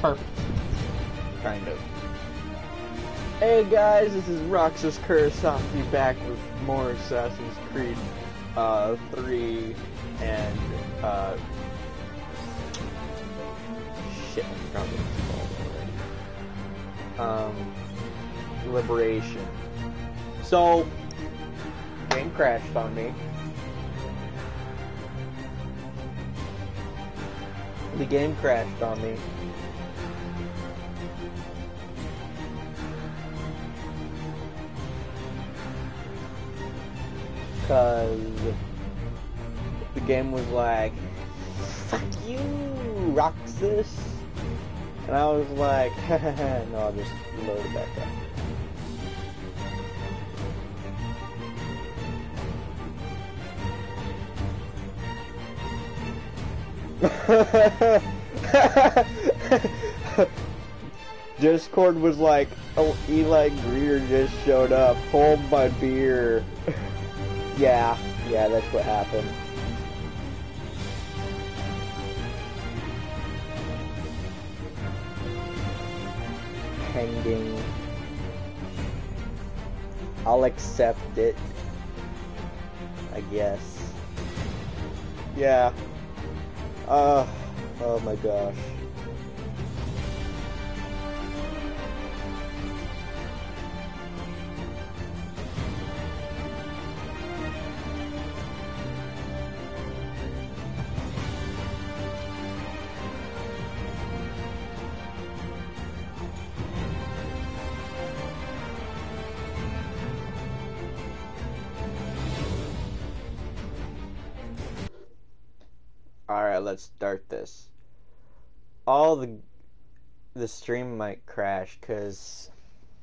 Perfect. Kind of. Hey guys, this is Roxas Curse. I'll be back with more Assassin's Creed 3 and shit, I forgot what it's called already. Liberation. So, game crashed on me. The game crashed on me. Because the game was like, fuck you, Roxas. And I was like, no, I'll just load it back up. Discord was like, oh, Eli Greer just showed up. Hold my beer. Yeah, that's what happened. Pending. I'll accept it, I guess. Yeah. Oh my gosh. Alright, let's start this. The stream might crash because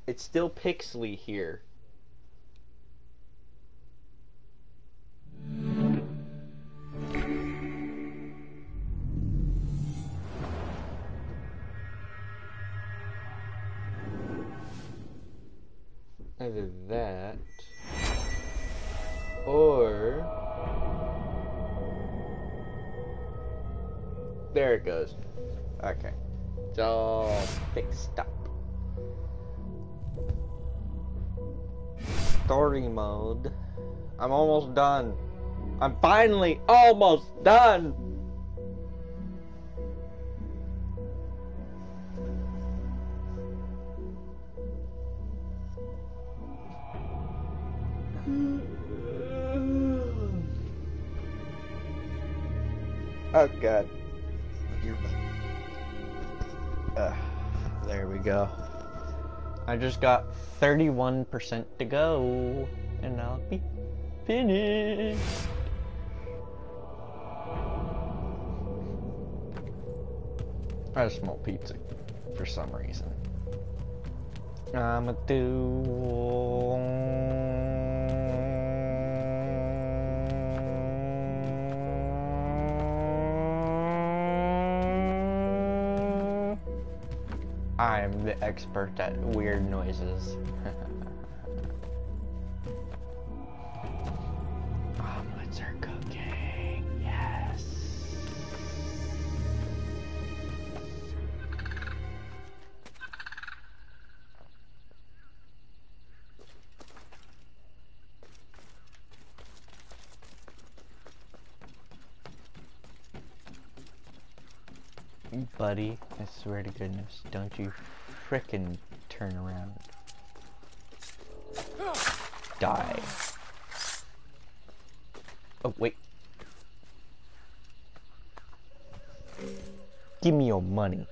it's still pixely here. Either that or there it goes. Okay. It's all fixed up. Story mode. I'm almost done. I'm finally almost done! Oh god. There we go. I just got 31% to go, and I'll be finished. I just smell pizza for some reason. I'ma I'm the expert at weird noises. Omelets are cooking. Yes. Buddy, I swear to goodness, don't you frickin' turn around. Die. Oh, wait. Give me your money.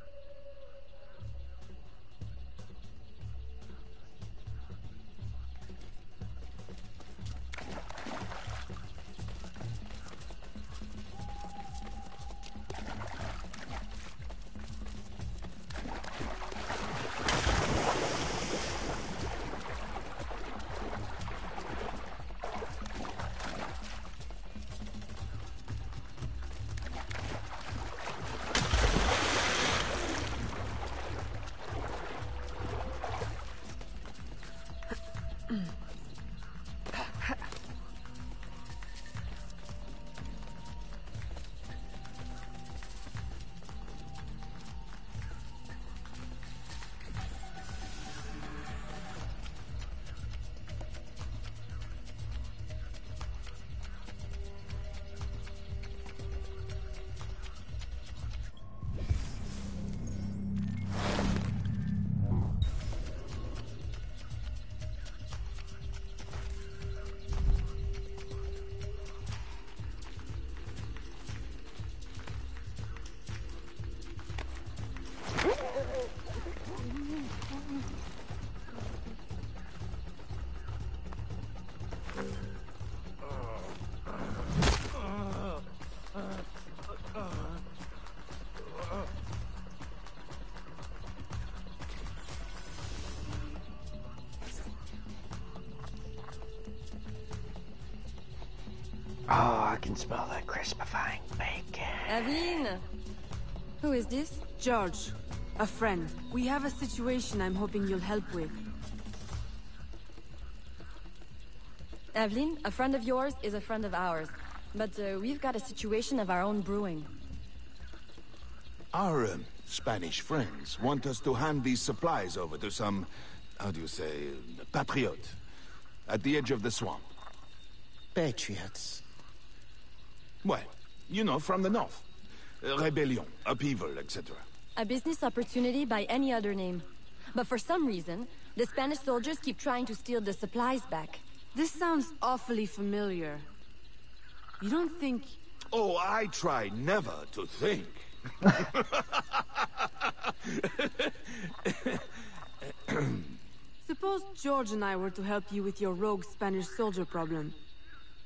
Oh, I can smell that crispifying bacon. Evelyn! Who is this? George, a friend. We have a situation I'm hoping you'll help with. Evelyn, a friend of yours is a friend of ours. But we've got a situation of our own brewing. Our Spanish friends want us to hand these supplies over to some, how do you say, patriot, at the edge of the swamp. Patriots. Well, you know, from the north. Rebellion, upheaval, etc. A business opportunity by any other name. But for some reason, the Spanish soldiers keep trying to steal the supplies back. This sounds awfully familiar. You don't think... Oh, I try never to think. Suppose George and I were to help you with your rogue Spanish soldier problem.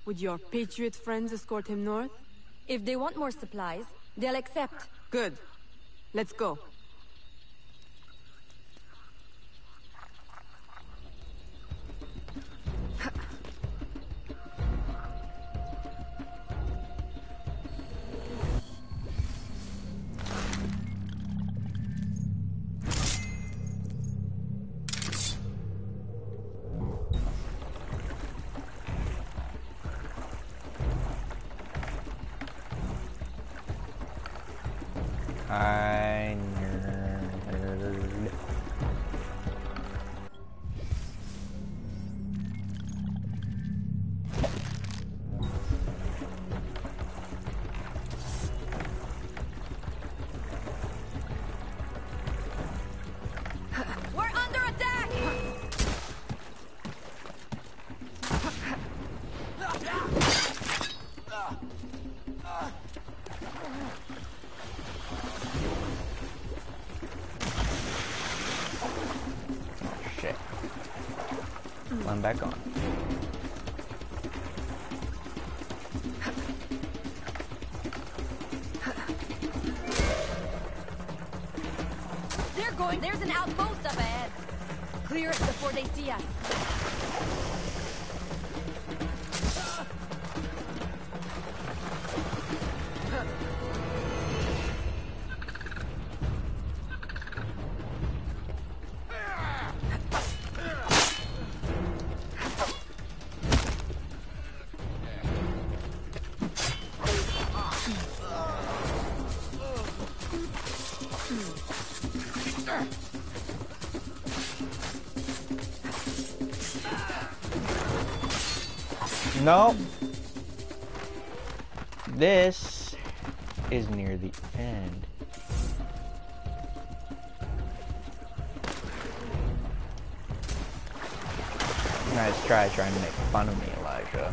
Would your patriot friends escort him north? If they want more supplies, they'll accept. Good. Let's go. I nerd. We're under attack! Shit. I'm back on. They're going. There's an outpost up ahead. Clear it before they see us. No. This is near the end. Nice try trying to make fun of me, Elijah.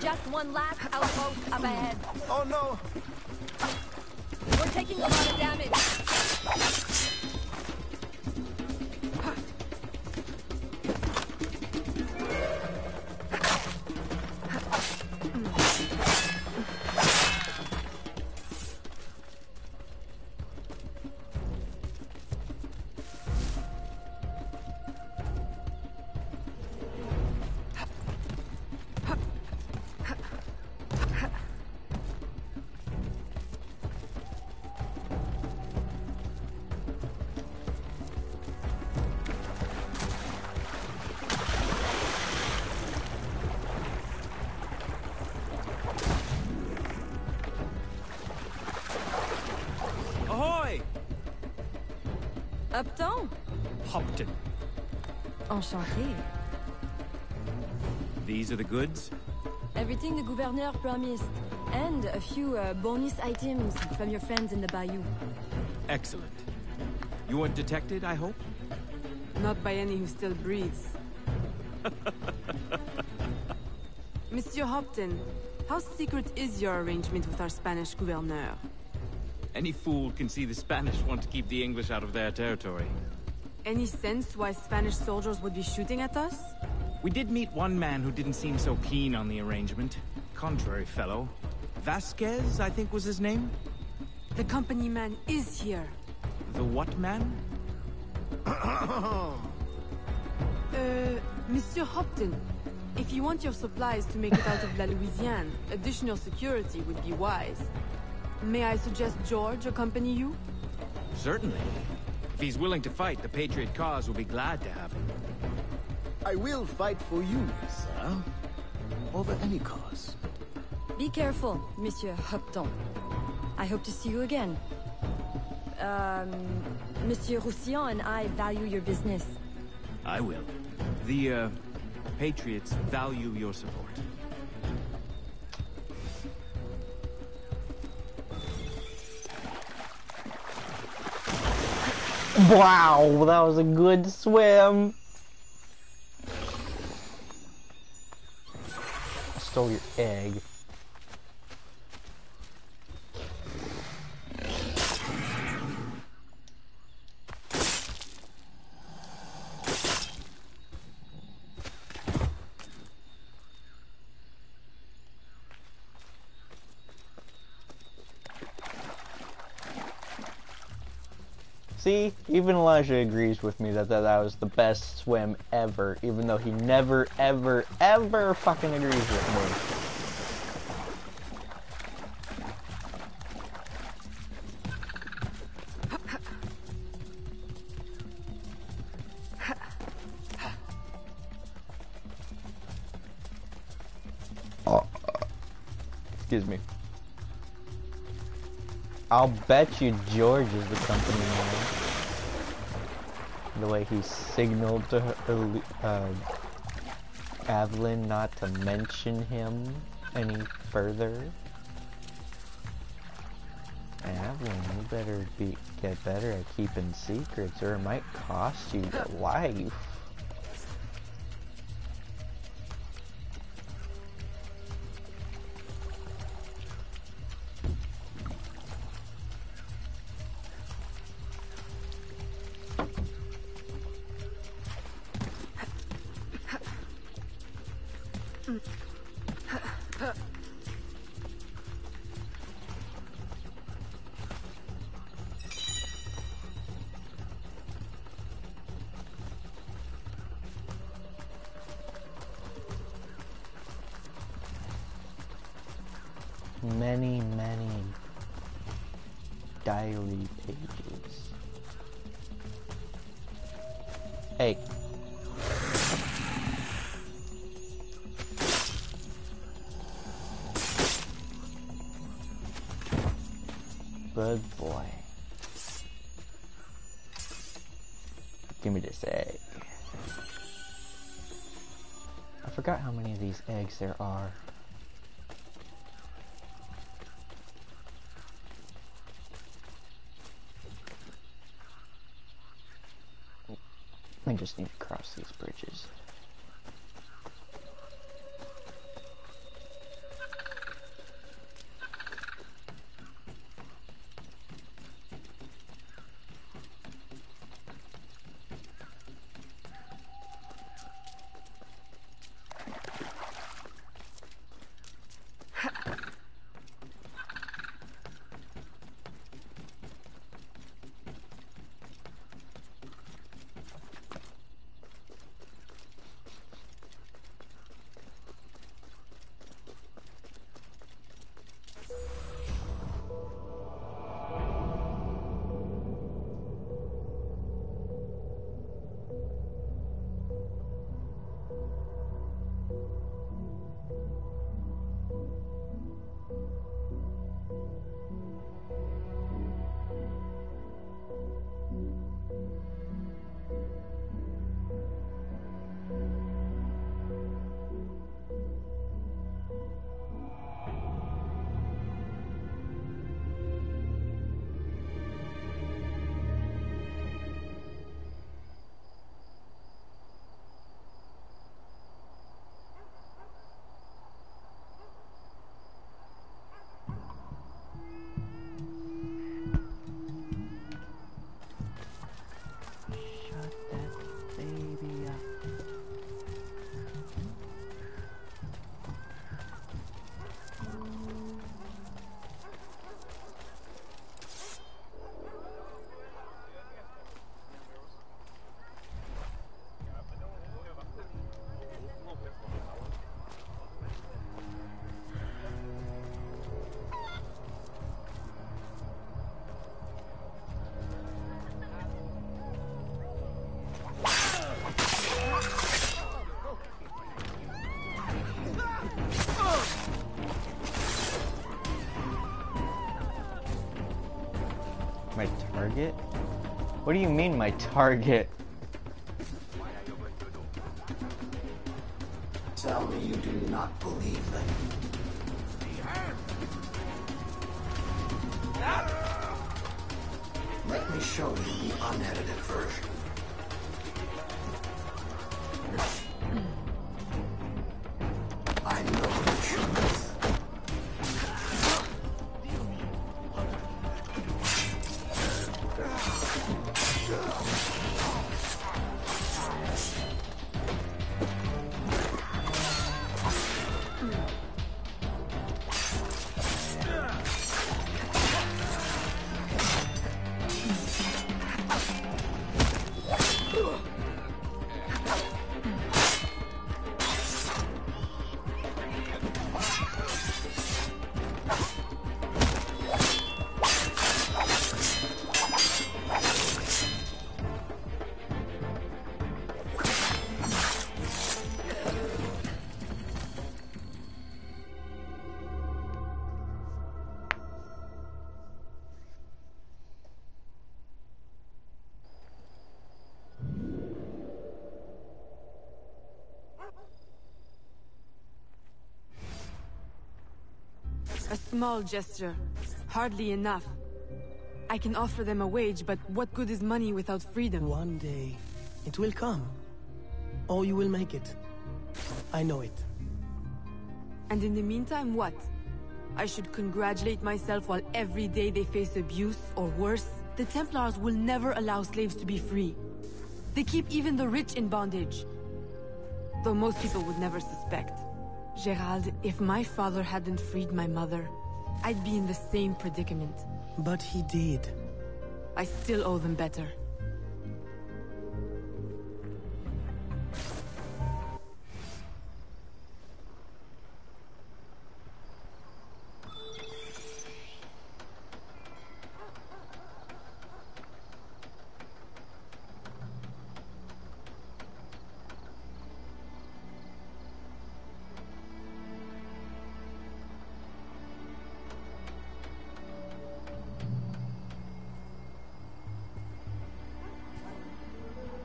Just one last outpost up ahead. Oh no! We're taking a lot of damage. Upton? Hopton. Enchanté. These are the goods? Everything the gouverneur promised. And a few bonus items from your friends in the bayou. Excellent. You weren't detected, I hope? Not by any who still breathes. Monsieur Hopton, how secret is your arrangement with our Spanish gouverneur? Any fool can see the Spanish want to keep the English out of their territory. Any sense why Spanish soldiers would be shooting at us? We did meet one man who didn't seem so keen on the arrangement. Contrary fellow. Vasquez, I think was his name? The company man is here. The what man? Monsieur Hopton, if you want your supplies to make it out of La Louisiane, additional security would be wise. May I suggest George accompany you? Certainly. If he's willing to fight, the Patriot cause will be glad to have him. I will fight for you, sir. Over any cause. Be careful, Monsieur Hopton. I hope to see you again. Monsieur Roussillon and I value your business. I will. The, Patriots value your support. Wow, that was a good swim. I stole your egg. See, even Elijah agrees with me that was the best swim ever, even though he never, ever, ever fucking agrees with me. Oh, excuse me. I'll bet you George is the company man. The way he signaled to her, Evelyn not to mention him any further. Evelyn, you better get better at keeping secrets or it might cost you your life. Many, many diary pages. Hey. Good boy. Give me this egg. I forgot how many of these eggs there are. I just need to cross these bridges. My target? What do you mean, my target? Tell me you do not believe them. Let me show you the unedited version. I know the truth. A small gesture. Hardly enough. I can offer them a wage, but what good is money without freedom? One day, it will come. Or you will make it. I know it. And in the meantime, what? I should congratulate myself while every day they face abuse, or worse? The Templars will never allow slaves to be free. They keep even the rich in bondage. Though most people would never suspect. Gerald, if my father hadn't freed my mother, I'd be in the same predicament. But he did. I still owe them better.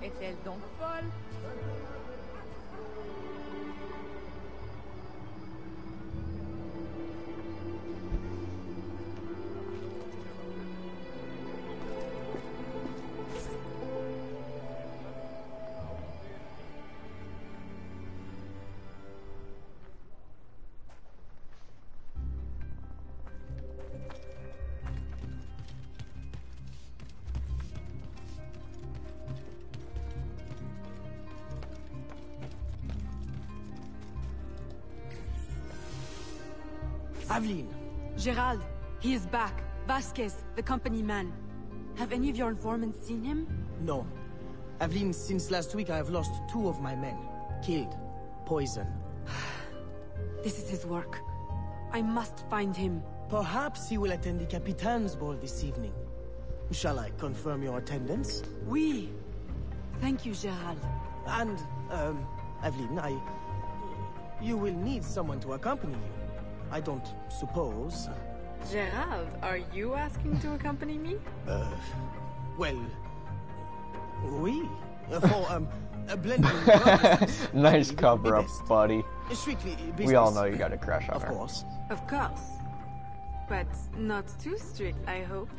Est-elle donc folle? Aveline! Gerald, he is back. Vasquez, the company man. Have any of your informants seen him? No. Aveline, since last week I have lost 2 of my men. Killed. Poison. This is his work. I must find him. Perhaps he will attend the Capitan's ball this evening. Shall I confirm your attendance? Oui. Thank you, Gerald. And, Aveline, you will need someone to accompany you. I don't suppose. Gerald, are you asking to accompany me? Well... Oui. For, a blending purposes, Nice it would be cover up, best. buddy. Strictly business. We all know you got a crush on Of her. course. Of course. But not too strict, I hope.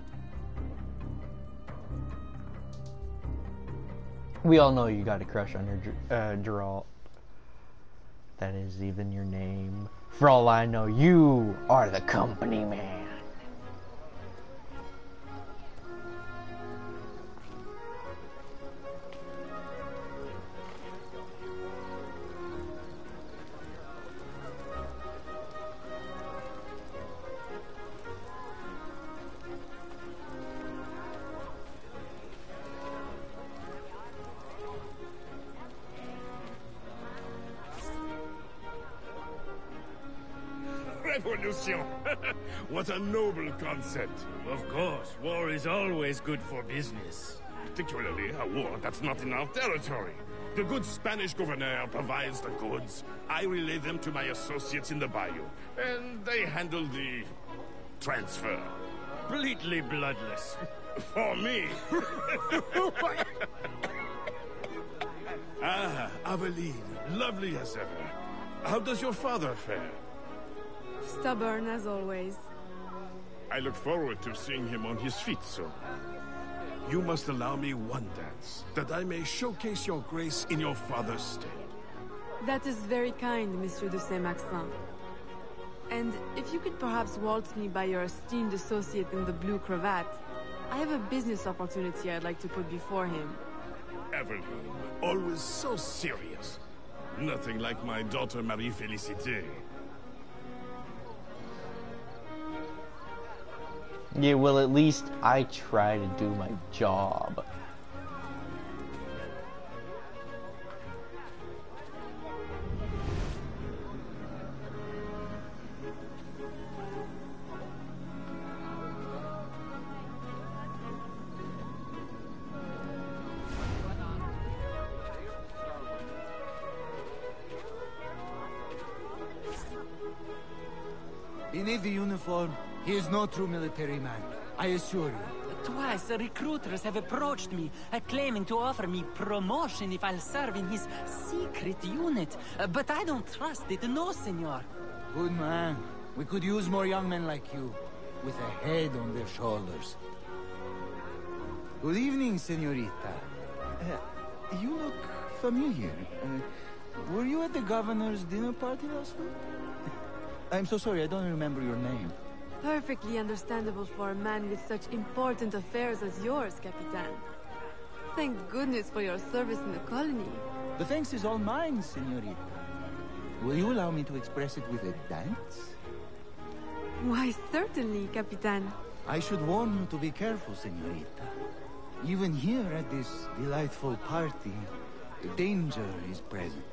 We all know you got a crush on her, Geralt. That is even your name. For all I know, you are the company man. Revolution! What a noble concept. Of course, war is always good for business. Particularly a war that's not in our territory. The good Spanish governor provides the goods. I relay them to my associates in the bayou. And they handle the transfer. Completely bloodless. For me? Ah, Aveline, lovely as ever. How does your father fare? Stubborn as always. I look forward to seeing him on his feet soon. You must allow me one dance, that I may showcase your grace in your father's stead. That is very kind, Monsieur de Saint-Maxin. And if you could perhaps waltz me by your esteemed associate in the blue cravat, I have a business opportunity I'd like to put before him. Evelyn, always so serious. Nothing like my daughter Marie-Félicité. Yeah, well, at least I try to do my job. Beneath the uniform, he is no true military man, I assure you. Twice, recruiters have approached me, claiming to offer me promotion if I'll serve in his secret unit. But I don't trust it, no, senor. Good man. We could use more young men like you, with a head on their shoulders. Good evening, senorita. You look familiar. Were you at the governor's dinner party last week? I'm so sorry, I don't remember your name. Perfectly understandable for a man with such important affairs as yours, Capitan. Thank goodness for your service in the colony. The thanks is all mine, senorita. Will you allow me to express it with a dance? Why, certainly, Capitan. I should warn you to be careful, senorita. Even here at this delightful party, danger is present.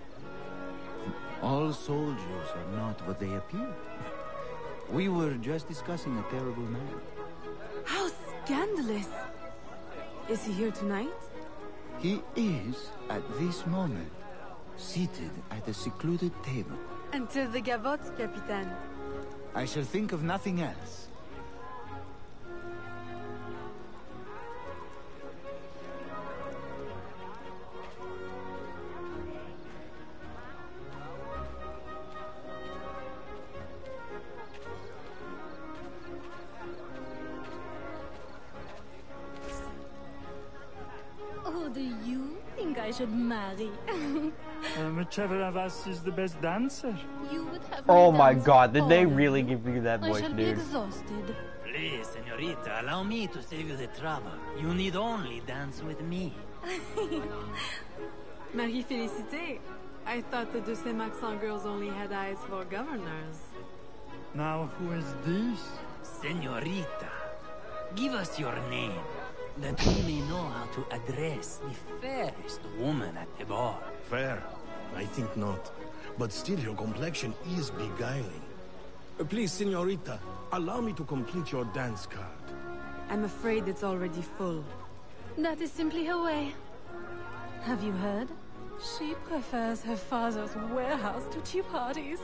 All soldiers are not what they appear. We were just discussing a terrible man. How scandalous! Is he here tonight? He is, at this moment, seated at a secluded table. Until the gavotte, Capitan. I shall think of nothing else. Who do you think I should marry? Whichever of us is the best dancer. You would have Oh me my dance god, did they all really of you? give you that I voice, shall be dude? exhausted. Please, senorita, allow me to save you the trouble. You need only dance with me. Marie-Félicité, I thought the de Saint-Maxin girls only had eyes for governors. Now who is this? Senorita, give us your name, that we may know how to address the fairest woman at the bar. Fair? I think not. But still, your complexion is beguiling. Please, senorita, allow me to complete your dance card. I'm afraid it's already full. That is simply her way. Have you heard? She prefers her father's warehouse to tea parties.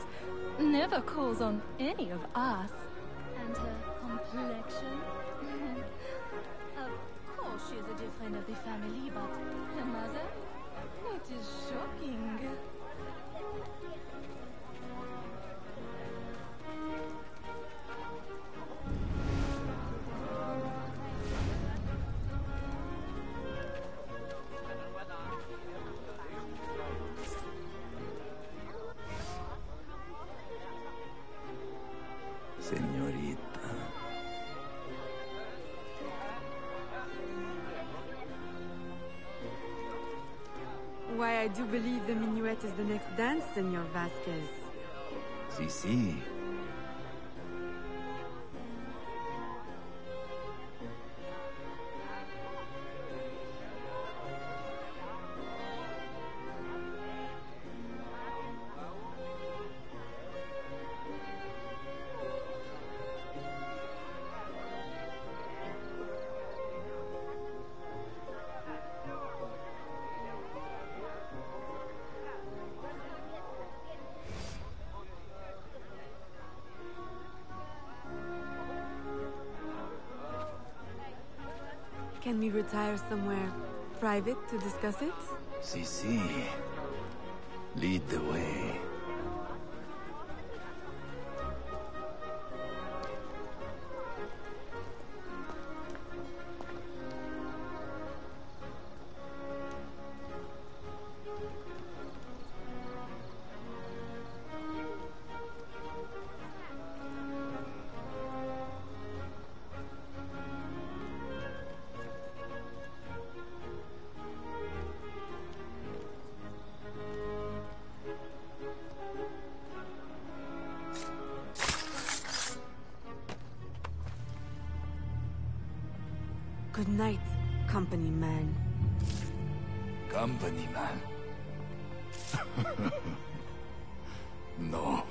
Never calls on any of us. And her complexion? Of course she is a dear friend of the family, but her mother? It is shocking. Senorita. Why, I do believe the minuet is the next dance, Senor Vasquez. Si. Can we retire somewhere private to discuss it? Si. Lead the way. Good night, company man. Company man. No.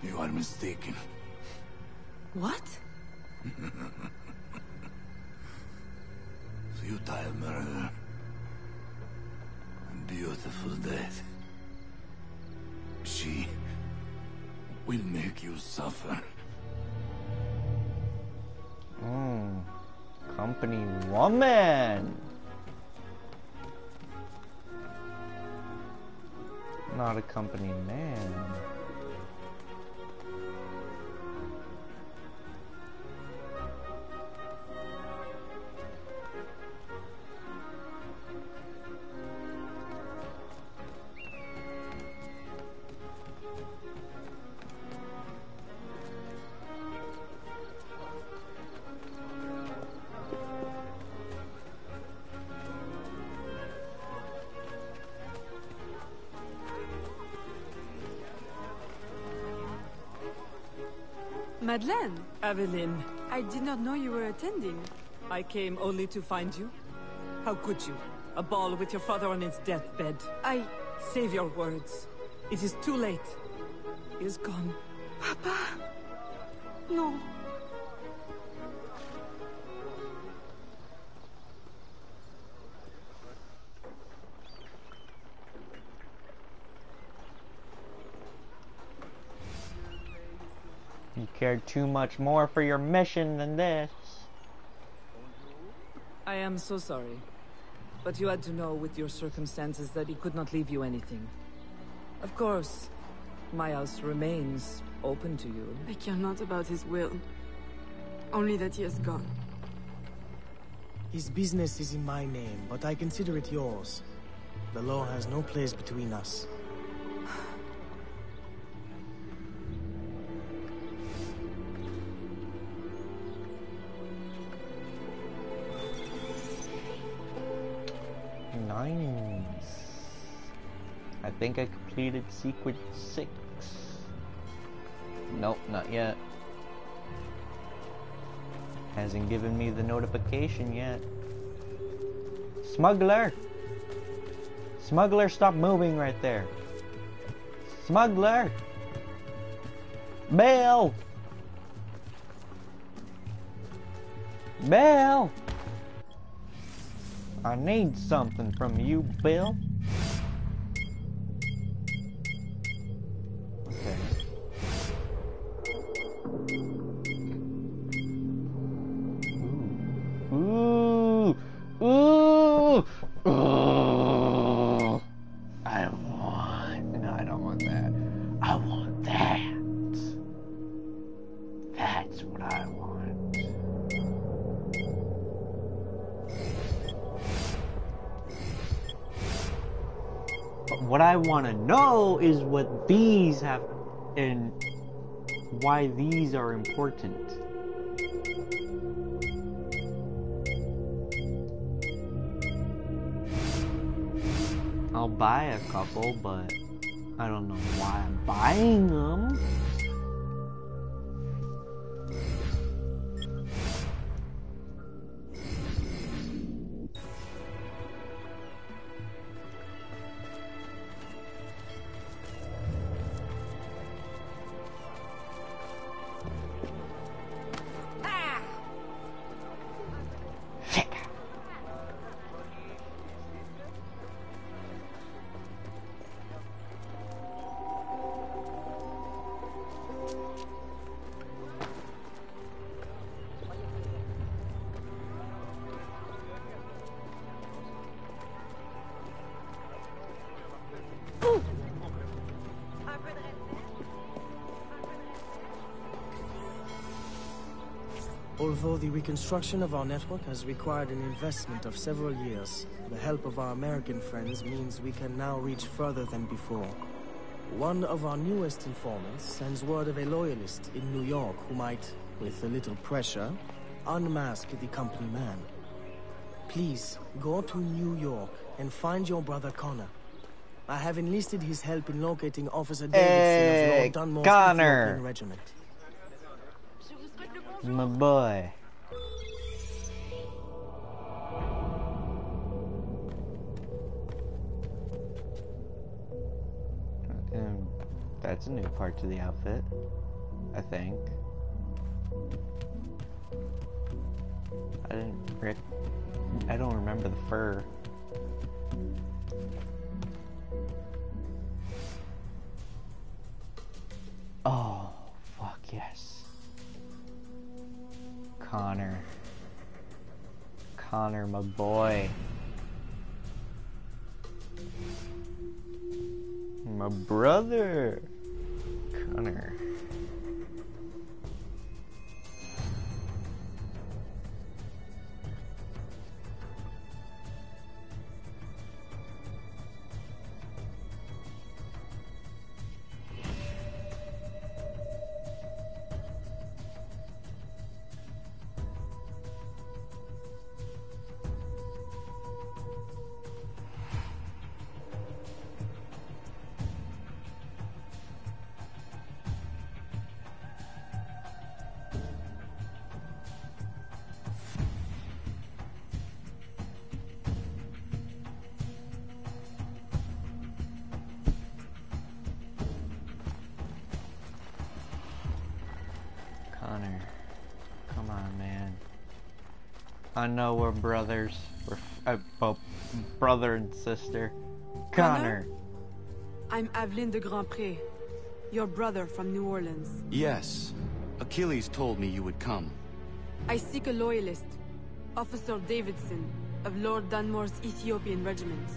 You are mistaken. What? Futile murder. Beautiful death. She will make you suffer. Company woman. Not a company man. Madeleine! Evelyn, I did not know you were attending. I came only to find you. How could you? A ball with your father on his deathbed. Save your words. It is too late. He is gone. Papa! No. You cared too much more for your mission than this. I am so sorry. But you had to know with your circumstances that he could not leave you anything. Of course, my house remains open to you. I care not about his will. Only that he has gone. His business is in my name, but I consider it yours. The law has no place between us. Nice. I think I completed Secret 6. Nope, not yet. Hasn't given me the notification yet. Smuggler! Smuggler, stop moving right there. Smuggler! Bill! Bill! I need something from you, Bill. Okay. Ooh. Ooh. Ooh. Ooh. No, I don't want that. I want that. That's what I want. What I want to know is what these have and why these are important. I'll buy a couple, but I don't know why I'm buying them. Although the reconstruction of our network has required an investment of several years, the help of our American friends means we can now reach further than before. One of our newest informants sends word of a loyalist in New York who might, with a little pressure, unmask the company man. Please, go to New York and find your brother Connor. I have enlisted his help in locating Officer Davidson of Lord Dunmore's Ethiopian regiment. My boy. That's a new part to the outfit, I think. I don't remember the fur. Oh, fuck yes. Connor, my boy. My brother, Connor. Come on, man. I know we're brothers. We're both brother and sister. Connor. I'm Aveline de Grandpré, your brother from New Orleans. Yes. Achilles told me you would come. I seek a loyalist, Officer Davidson, of Lord Dunmore's Ethiopian regiment.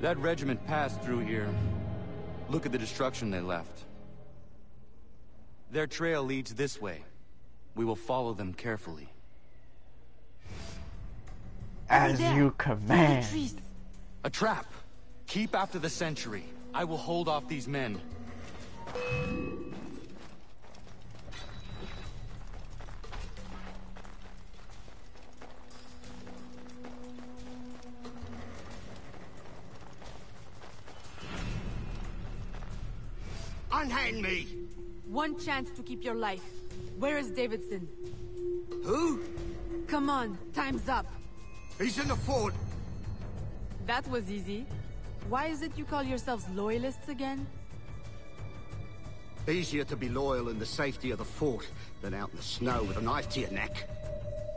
That regiment passed through here. Look at the destruction they left. Their trail leads this way. We will follow them carefully. As you command. A trap. Keep after the sentry. I will hold off these men. Unhand me! One chance to keep your life. Where is Davidson? Who? Come on, time's up. He's in the fort. That was easy. Why is it you call yourselves loyalists again? Easier to be loyal in the safety of the fort than out in the snow with a knife to your neck.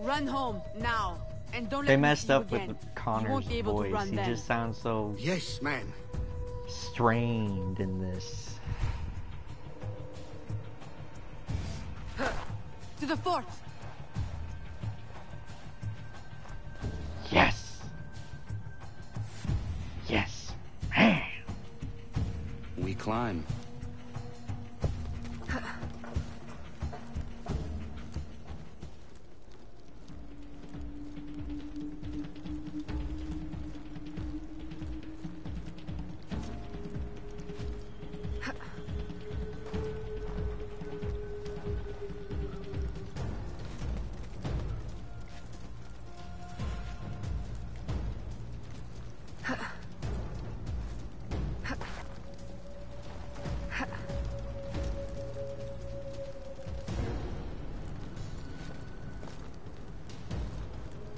Run home, now. And don't let They me messed see you up with again. Connor's You won't be able voice. to run He then. just sounds so... Yes, man. strained in this. To the fort! Yes! Yes! Man! We climb.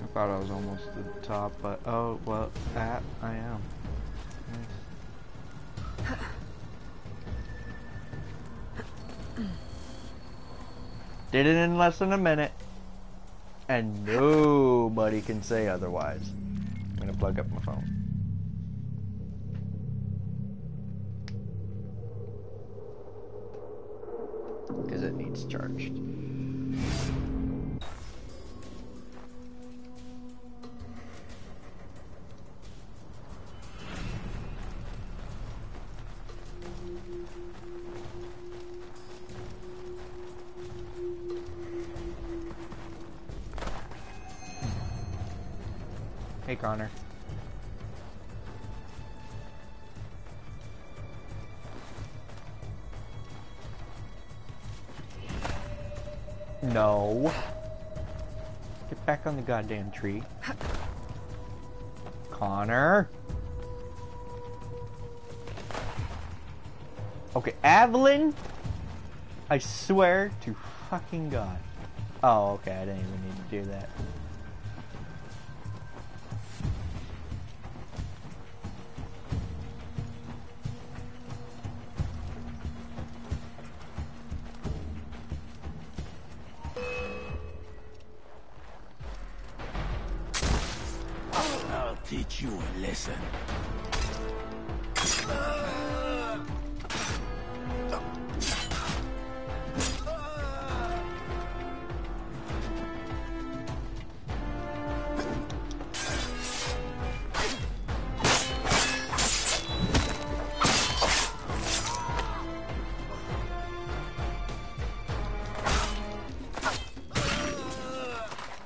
I thought I was almost at the top, but oh, well, that I am. Nice. Did it in less than a minute, and nobody can say otherwise. I'm gonna plug up my phone. Because it needs charged. Hey, Connor. No. Get back on the goddamn tree. Connor. Okay, Evelyn. I swear to fucking God. Oh, okay, I didn't even need to do that. I'll teach you a lesson.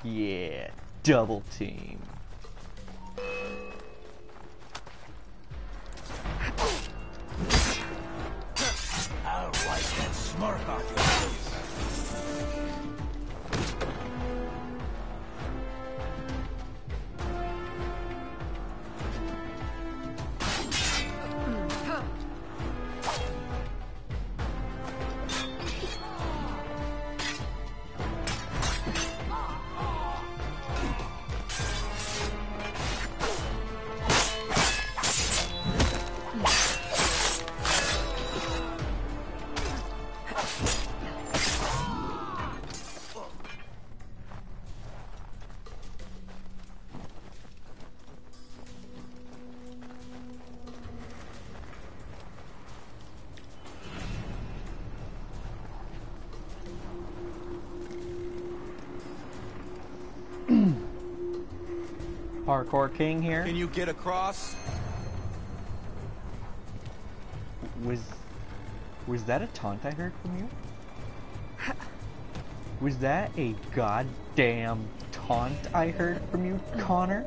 Yeah, double team. I'll wipe that smirk off your face. Parkour King here. Can you get across? Was that a taunt I heard from you? Was that a goddamn taunt I heard from you, Connor?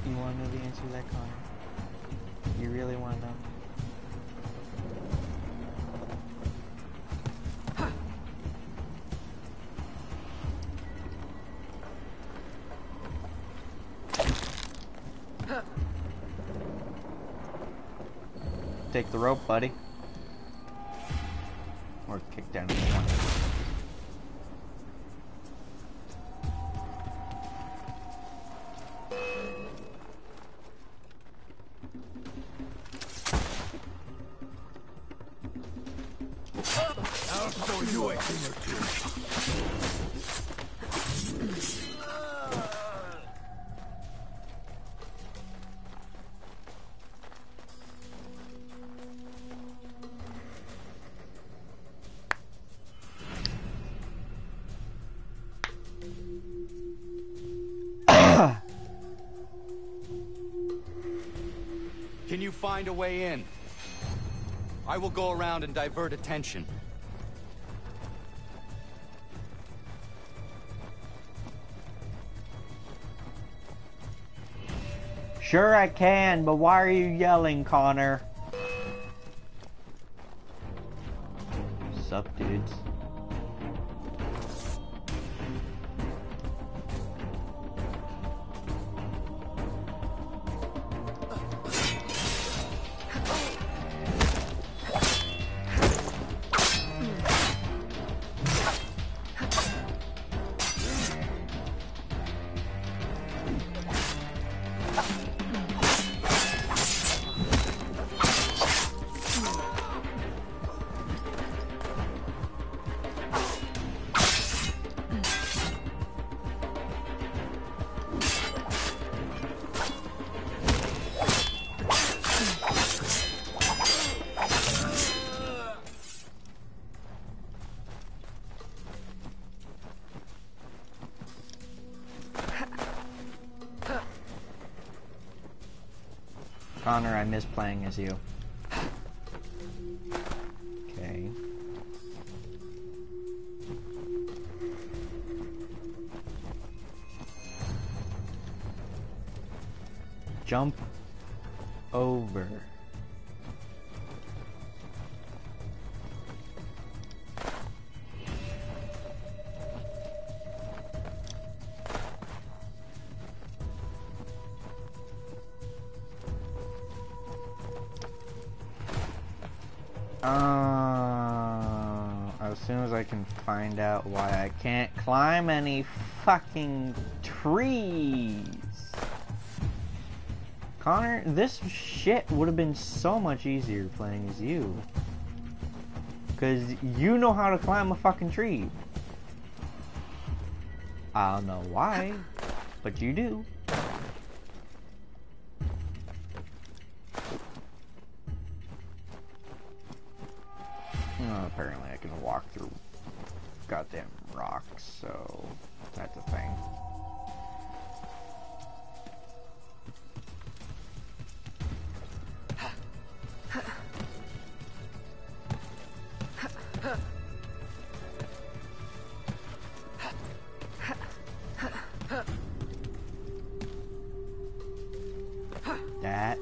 You want to know the answer to that, Connor? You really want to know? Take the rope, buddy. Or kick down the one. I'll show you a thing or two. Can you find a way in? I will go around and divert attention. Sure I can, but why are you yelling, Connor? Sup, dudes? Connor, I miss playing as you. Okay. Jump over. As soon as I can find out why I can't climb any fucking trees. Connor, this shit would have been so much easier playing as you. Because you know how to climb a fucking tree. I don't know why, but you do. Apparently I can walk through goddamn rocks, so that's a thing. That.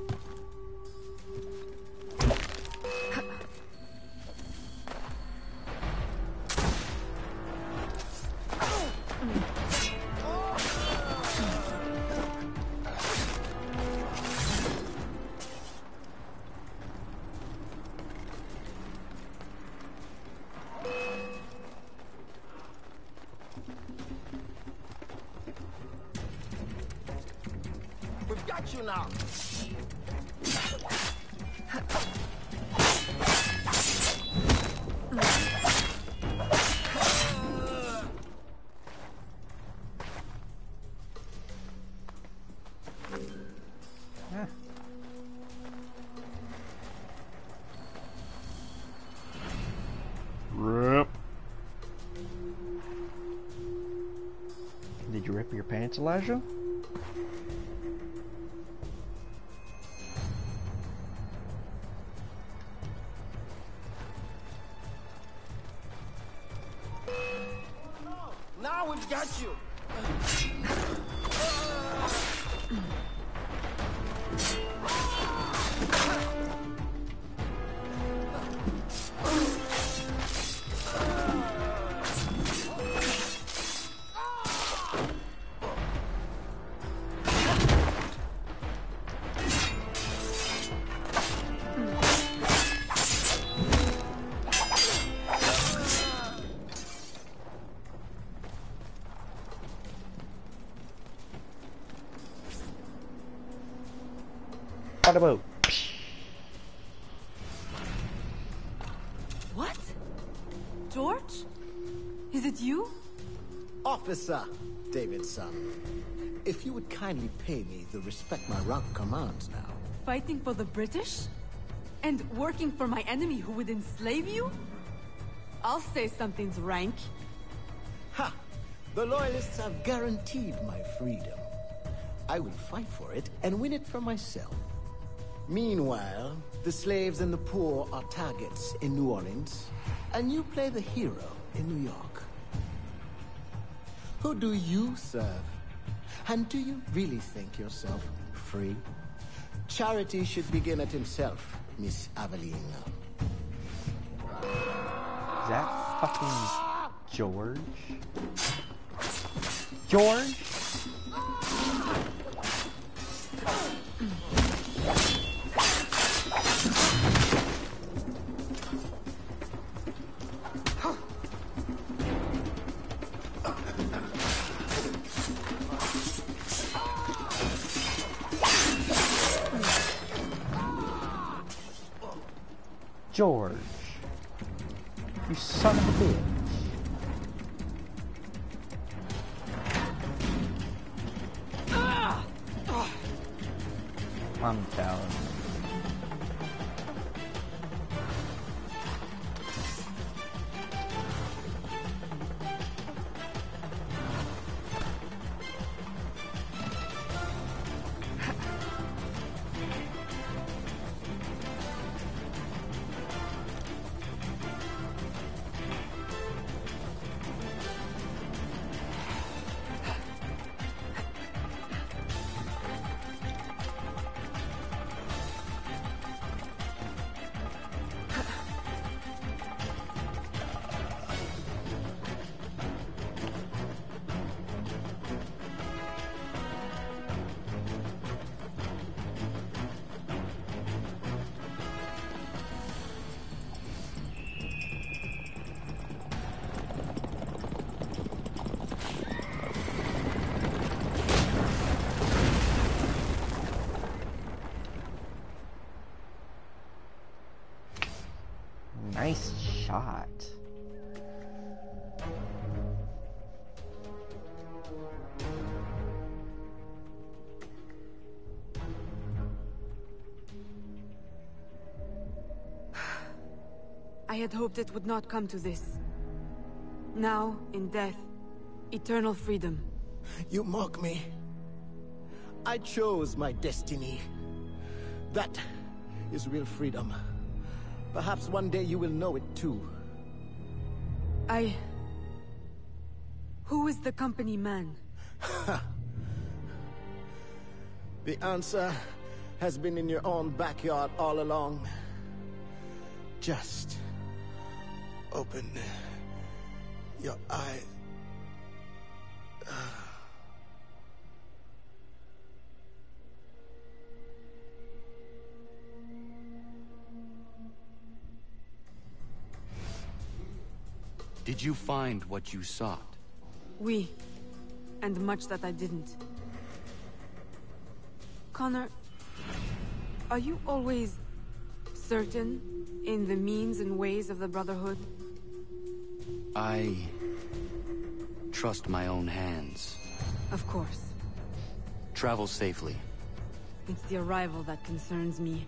We've got you now. Rip. Did you rip your pants, Elijah? Now we've got you. About. What? George? Is it you? Officer Davidson, if you would kindly pay me the respect my rank commands now. Fighting for the British? And working for my enemy who would enslave you? I'll say something's rank. Ha! The Loyalists have guaranteed my freedom. I will fight for it and win it for myself. Meanwhile, the slaves and the poor are targets in New Orleans, and you play the hero in New York. Who do you serve? And do you really think yourself free? Charity should begin at himself, Miss Aveline. Is that fucking George? George? George, you son of a bitch. I'm telling you. shot. I had hoped it would not come to this. Now, in death, eternal freedom. You mock me. I chose my destiny. That is real freedom. Perhaps one day you will know it too. Who is the company man? The answer has been in your own backyard all along. Just open your eyes. Did you find what you sought? Oui. And much that I didn't. Connor, are you always certain in the means and ways of the Brotherhood? I trust my own hands. Of course. Travel safely. It's the arrival that concerns me.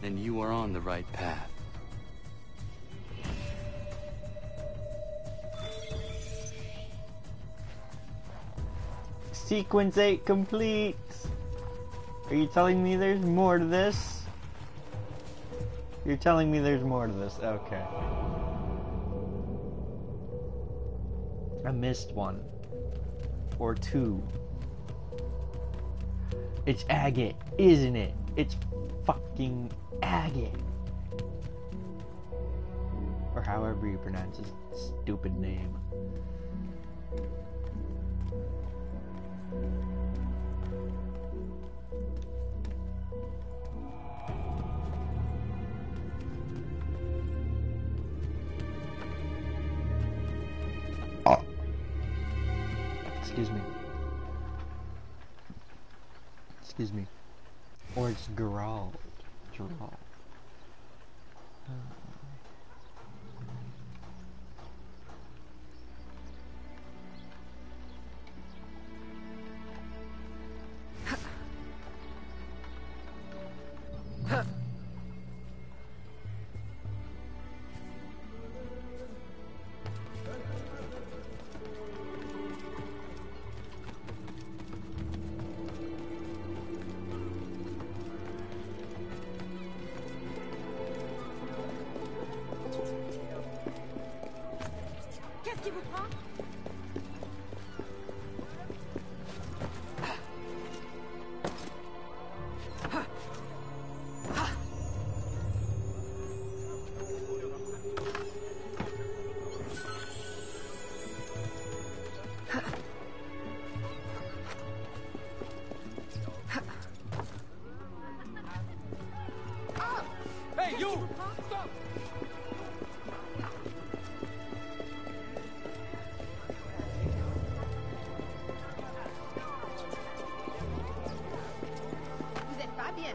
Then you are on the right path. Sequence 8 complete! Are you telling me there's more to this? You're telling me there's more to this, okay. I missed one. Or two. It's agate, isn't it? It's fucking agate. Or however you pronounce his stupid name. Excuse me. Excuse me. Or it's Geralt. Geralt. Qu'est-ce qui vous prend? Hey, you! Stop! Vous êtes pas bien.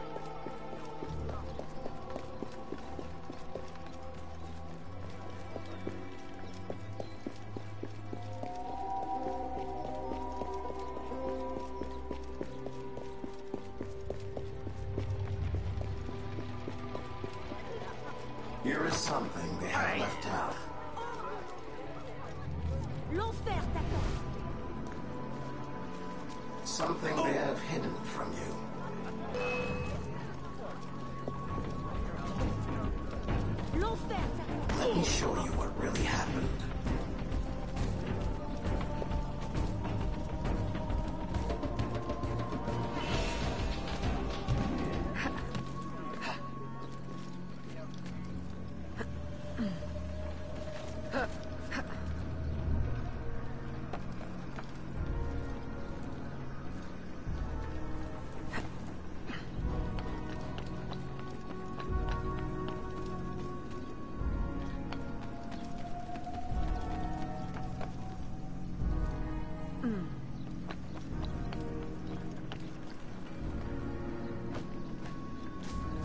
Here is something they have left out. L'enfer t'attend. Something they have hidden from you. L'enfer t'attend. Let me show you what really happened.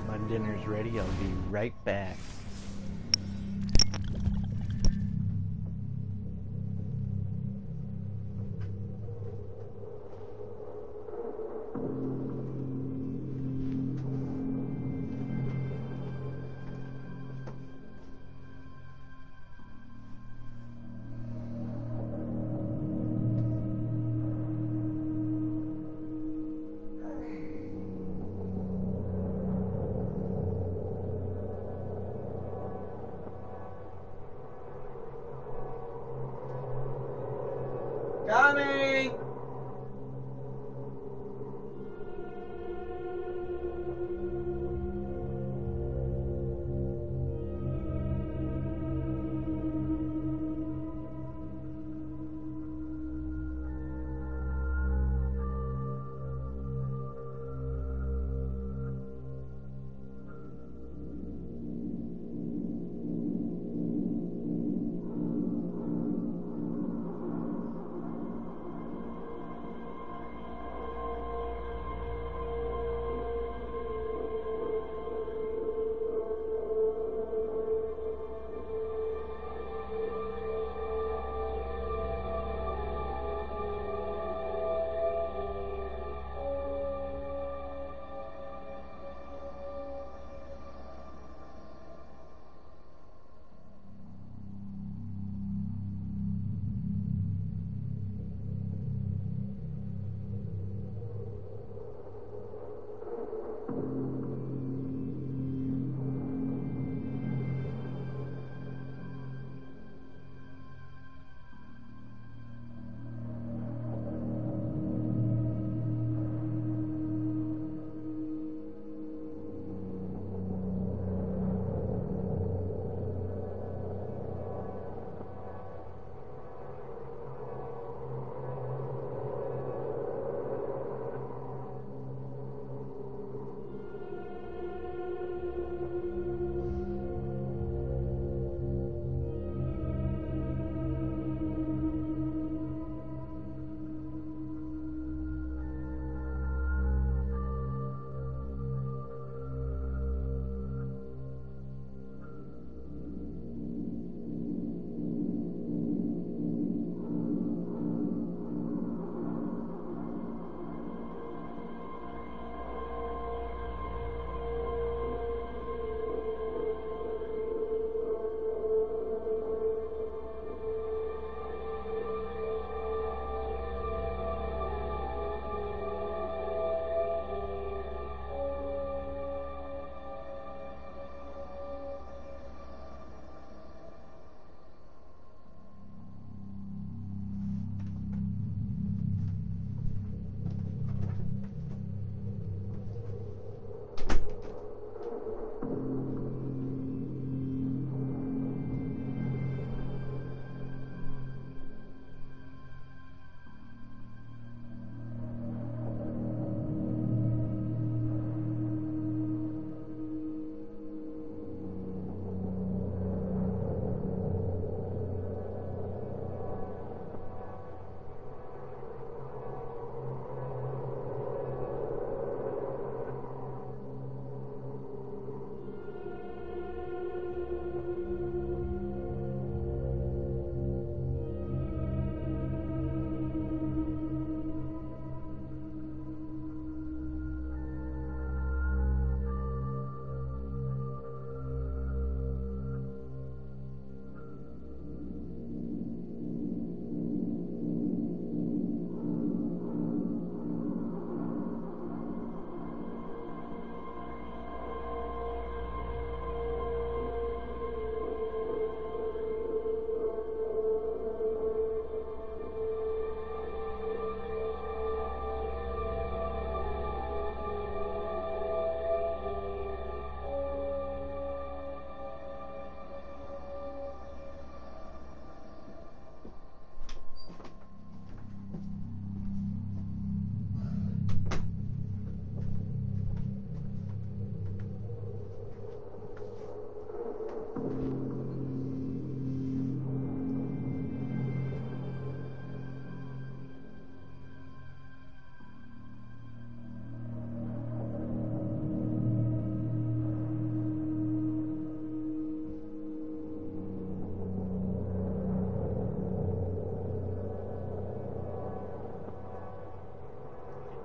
My dinner's ready, I'll be right back. Coming!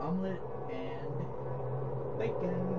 Omelet and bacon.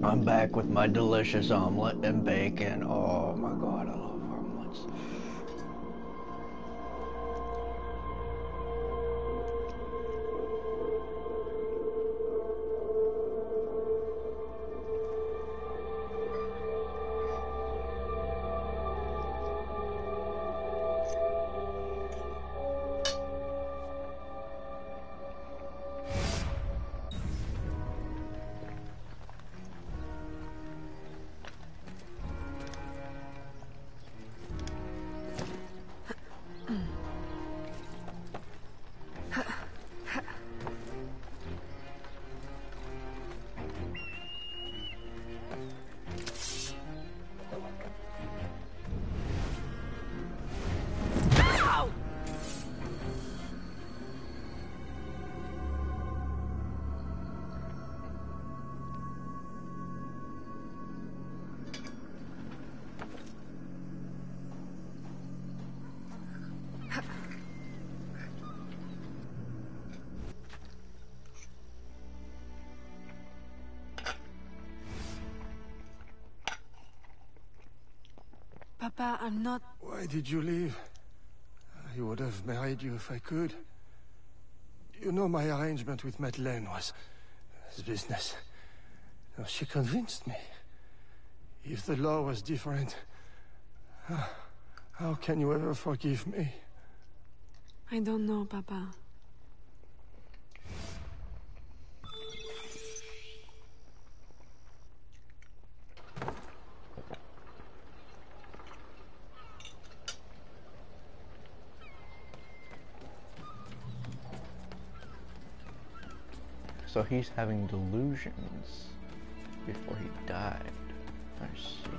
I'm back with my delicious omelet and bacon. Oh my god, I love omelets. Papa, I'm not... Why did you leave? I would have married you if I could. You know my arrangement with Madeleine was business. Now, she convinced me. If the law was different, how can you ever forgive me? I don't know, Papa. So he's having delusions before he died. I see.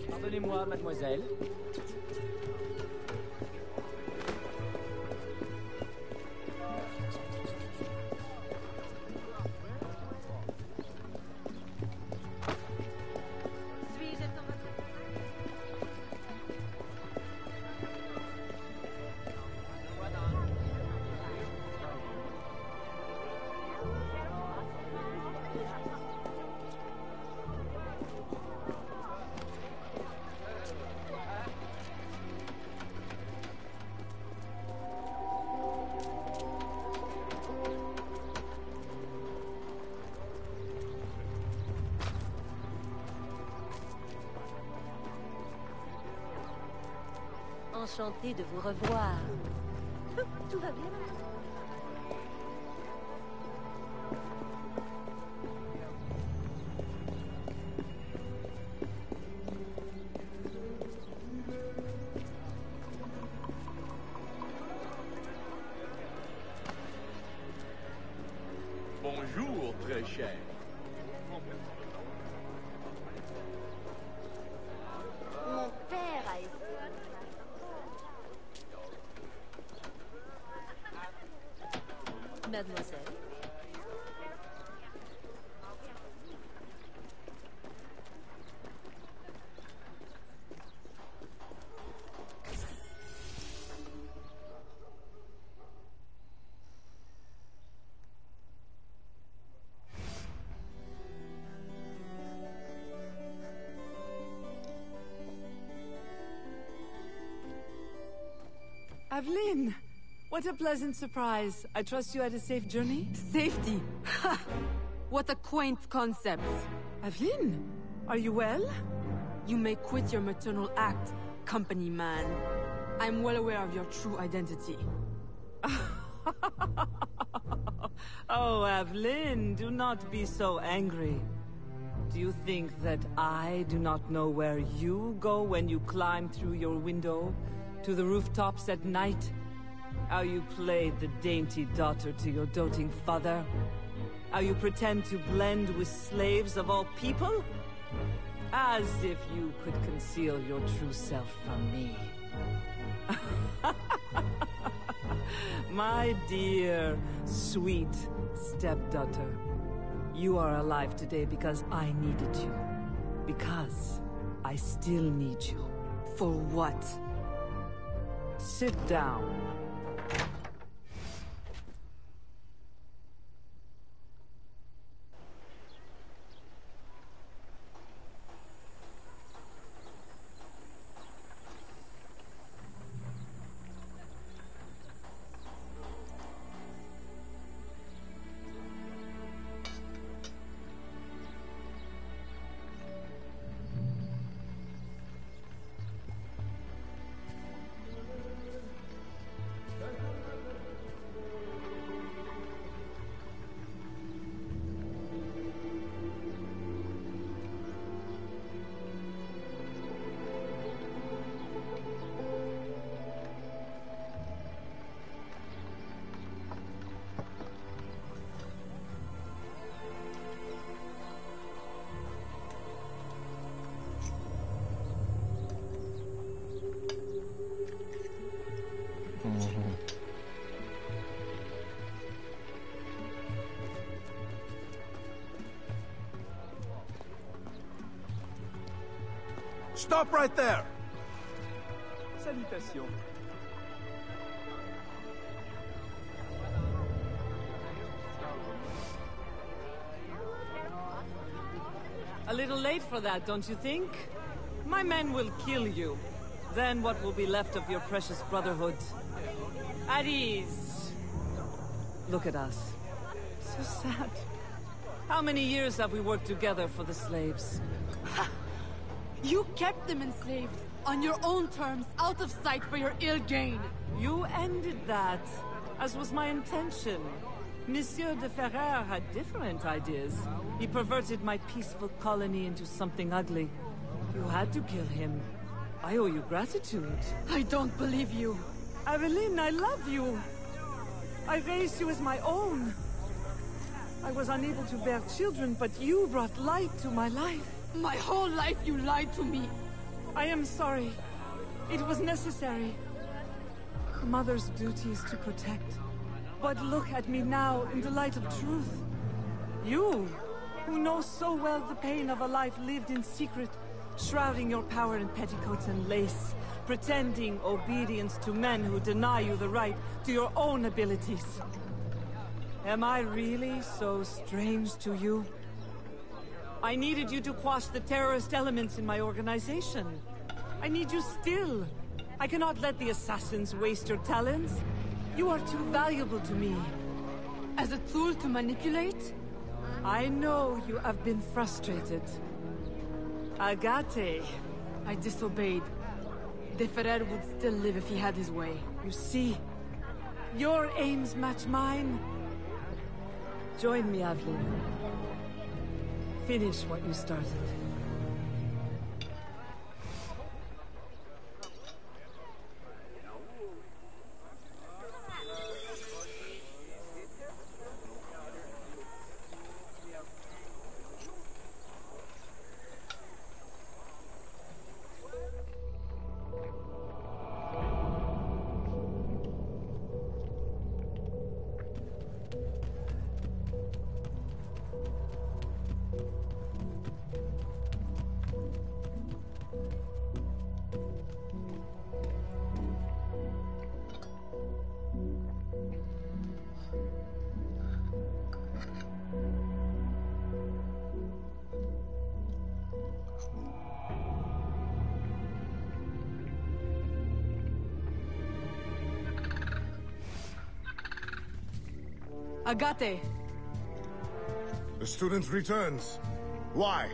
Pardonnez-moi, mademoiselle. Enchantée de vous revoir. Tout va bien, maman? Bonjour, très cher. Mon père a essayé. Mademoiselle. Aveline! What a pleasant surprise. I trust you had a safe journey? Safety? Ha! What a quaint concept. Aveline, are you well? You may quit your maternal act, company man. I'm well aware of your true identity. Oh, Aveline, do not be so angry. Do you think that I do not know where you go when you climb through your window to the rooftops at night? How you played the dainty daughter to your doting father? How you pretend to blend with slaves of all people? As if you could conceal your true self from me. My dear, sweet stepdaughter. You are alive today because I needed you. Because I still need you. For what? Sit down. Stop right there! Salutations. A little late for that, don't you think? My men will kill you. Then what will be left of your precious brotherhood? At ease. Look at us. So sad. How many years have we worked together for the slaves? You kept them enslaved, on your own terms, out of sight for your ill gain. You ended that, as was my intention. Monsieur de Ferrer had different ideas. He perverted my peaceful colony into something ugly. You had to kill him. I owe you gratitude. I don't believe you. Aveline, I love you. I raised you as my own. I was unable to bear children, but you brought light to my life. My whole life you lied to me. I am sorry. It was necessary. A mother's duty is to protect. But look at me now in the light of truth. You, who know so well the pain of a life lived in secret, shrouding your power in petticoats and lace, pretending obedience to men who deny you the right to your own abilities. Am I really so strange to you? I needed you to quash the terrorist elements in my organization. I need you still. I cannot let the assassins waste your talents. You are too valuable to me. As a tool to manipulate? I know you have been frustrated. Agate. I disobeyed. De Ferrer would still live if he had his way. You see, your aims match mine. Join me, Aveline. Finish what you started. Agate! The student returns. Why?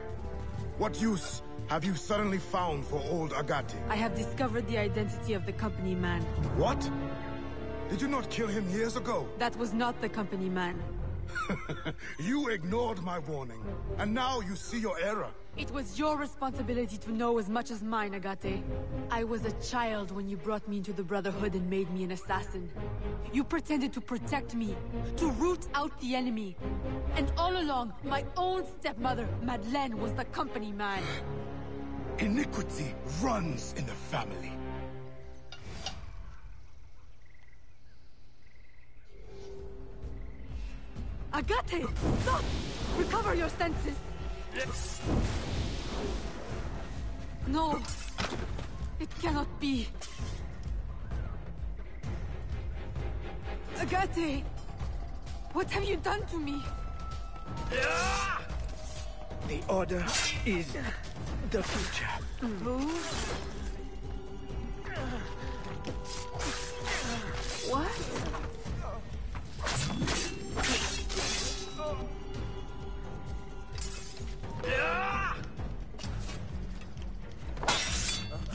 What use have you suddenly found for old Agate? I have discovered the identity of the company man. What? Did you not kill him years ago? That was not the company man. You ignored my warning, and now you see your error. It was your responsibility to know as much as mine, Agate. I was a child when you brought me into the Brotherhood and made me an assassin. You pretended to protect me, to root out the enemy. And all along, my own stepmother, Madeleine, was the company man. Iniquity runs in the family. Agate! Stop! Recover your senses! No! It cannot be! Agate! What have you done to me? The Order is the future. Who? What?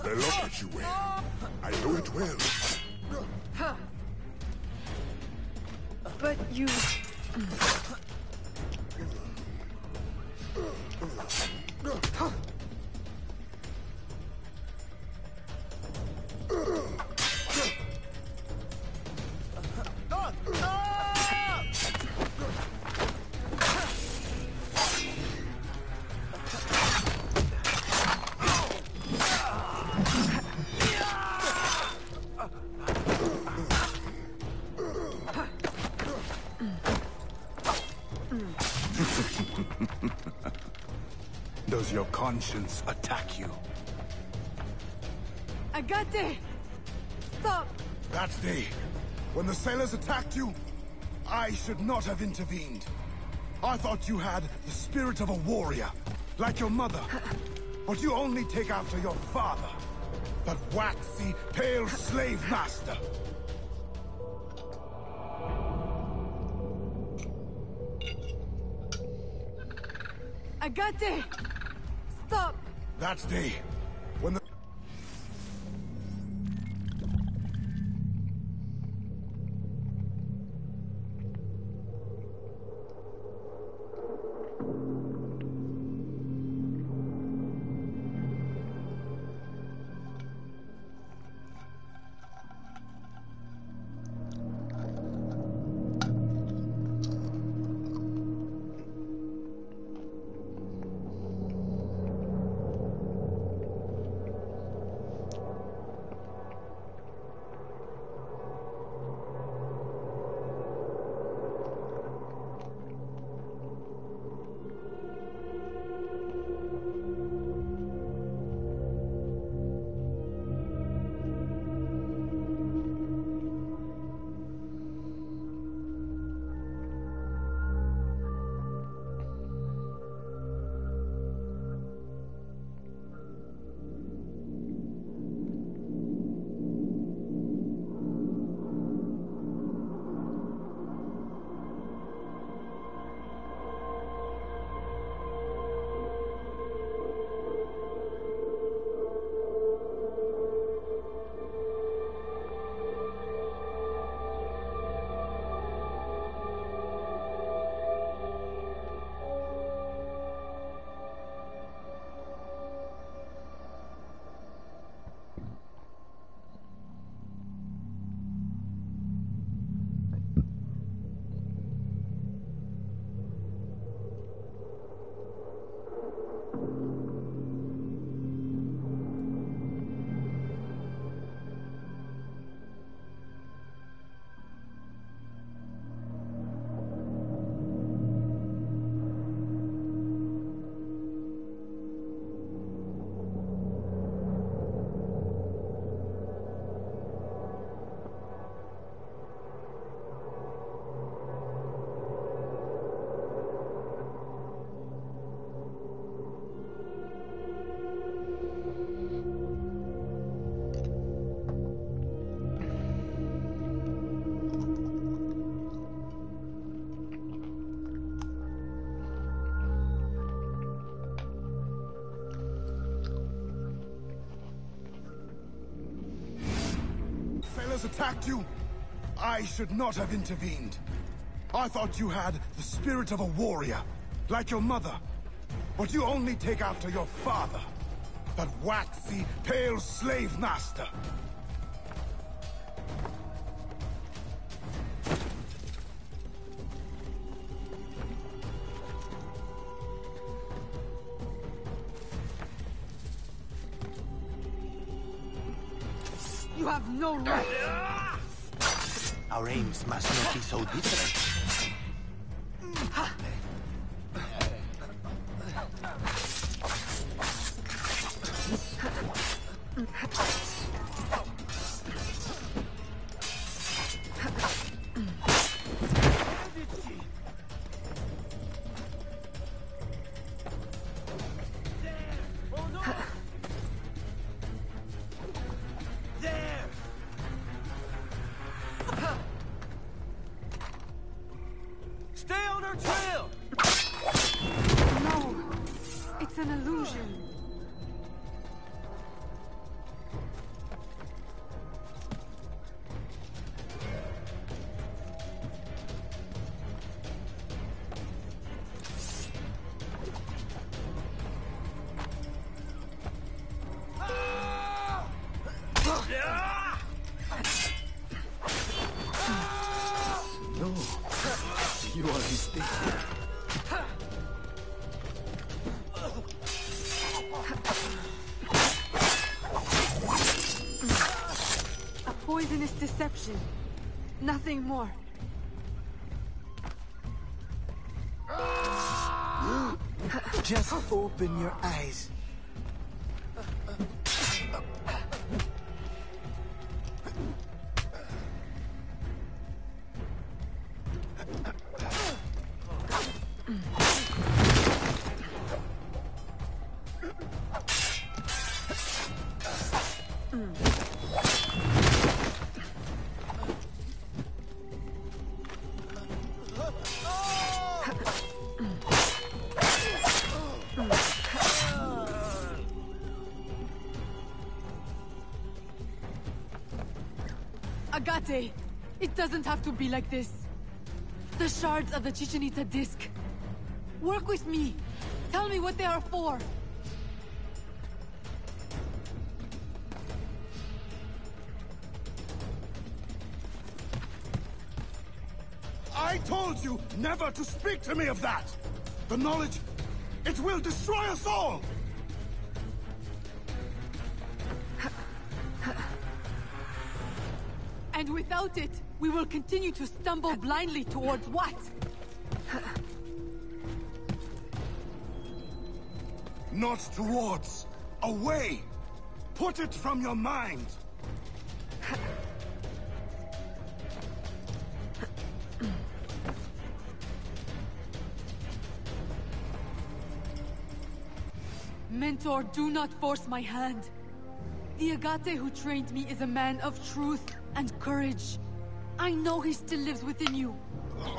The locket you wear. I know it well. But you... Does your conscience attack you? Agate! Stop! That day, when the sailors attacked you, I should not have intervened. I thought you had the spirit of a warrior, like your mother. But you only take after your father, that waxy, pale slave master. Agate! Stop! That day, when the... attacked you, I should not have intervened. I thought you had the spirit of a warrior, like your mother. But you only take after your father, that waxy, pale slave master. You have no right! Our aims must not be so different. Stay on our trail! No! It's an illusion. No, you are mistaken. A poisonous deception. Nothing more. Just open your eyes. Agate! It doesn't have to be like this. The shards of the Chichen Itza disc. Work with me. Tell me what they are for. I told you never to speak to me of that! The knowledge, it will destroy us all! And without it, we will continue to stumble blindly towards what? Not towards. Away! Put it from your mind! Mentor, do not force my hand. The Agate who trained me is a man of truth and courage. I know he still lives within you.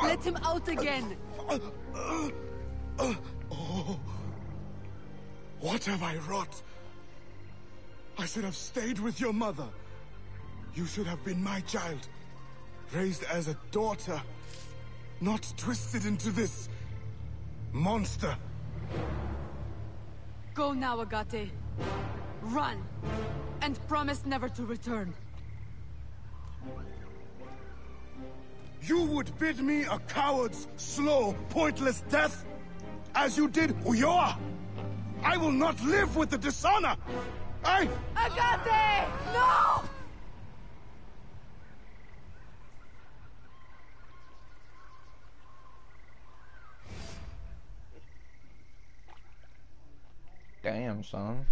Let him out again. Oh. What have I wrought? I should have stayed with your mother. You should have been my child. Raised as a daughter. Not twisted into this monster. Go now, Agate. Run. And promise never to return. You would bid me a coward's, slow, pointless death? As you did Ulloa? I will not live with the dishonor! Agate! No! Damn, son.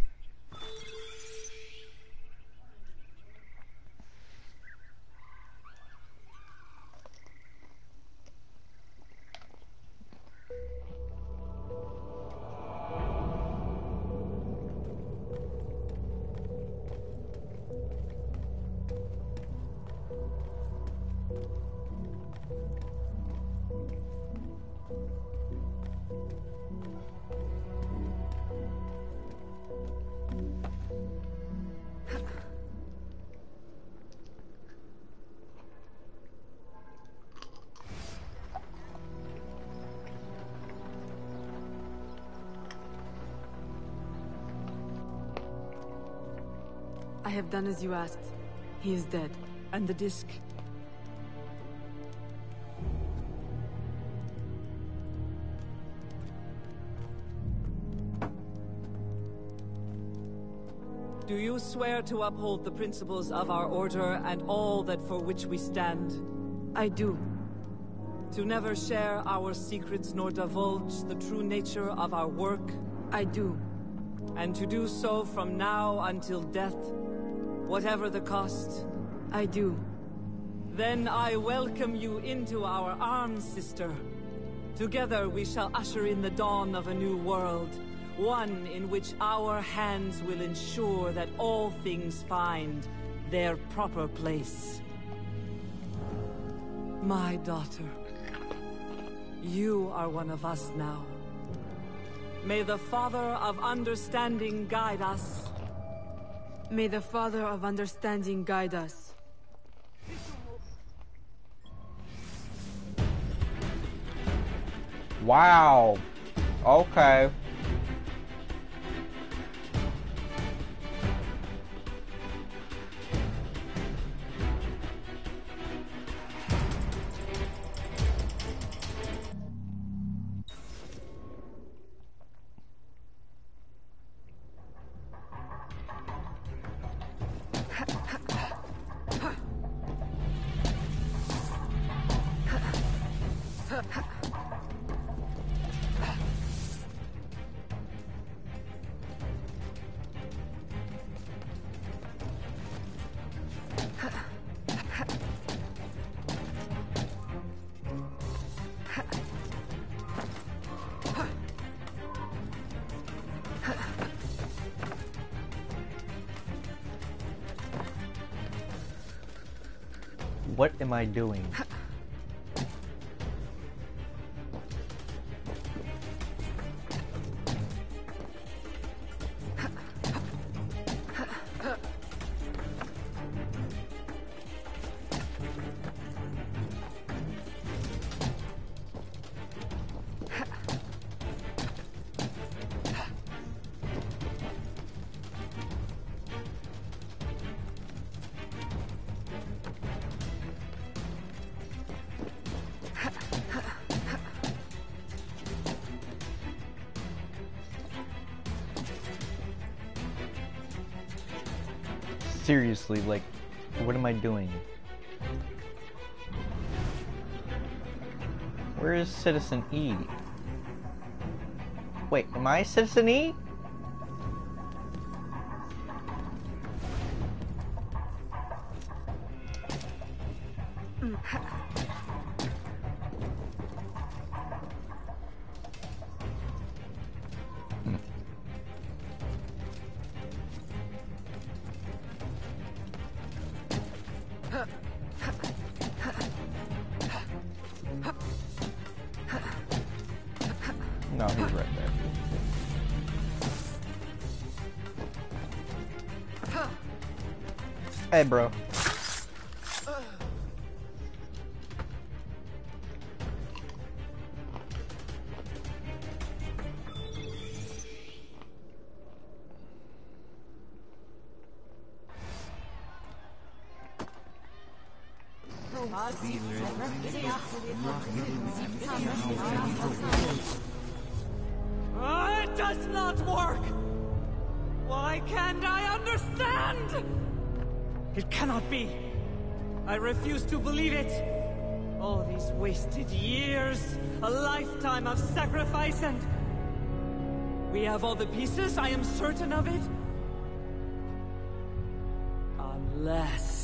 have done as you asked. He is dead. And the disc? Do you swear to uphold the principles of our order and all that for which we stand? I do. To never share our secrets nor divulge the true nature of our work? I do. And to do so from now until death, whatever the cost? I do. Then I welcome you into our arms, sister. Together we shall usher in the dawn of a new world. One in which our hands will ensure that all things find their proper place. My daughter, you are one of us now. May the Father of Understanding guide us. May the Father of Understanding guide us. Wow. Okay. What am I doing? Seriously, like, what am I doing? Where is Citizen E? Wait, am I Citizen E? No, he's right there. Hey, bro. It does not work! Why can't I understand? It cannot be. I refuse to believe it. All these wasted years, a lifetime of sacrifice, and... we have all the pieces, I am certain of it. Unless...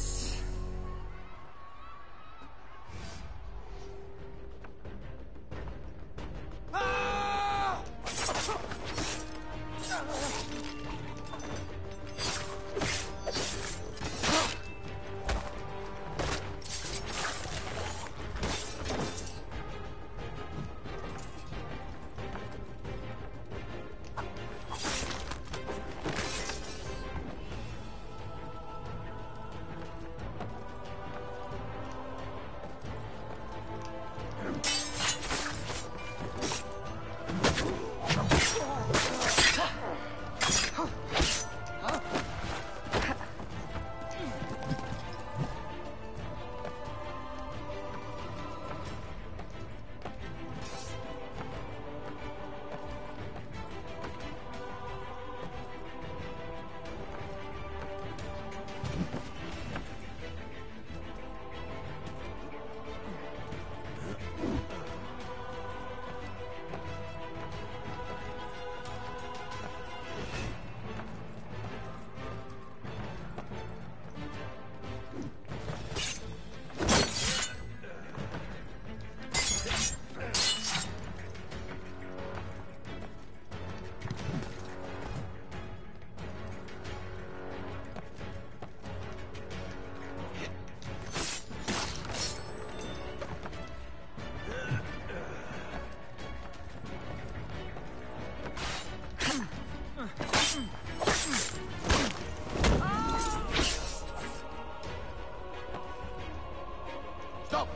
Stop!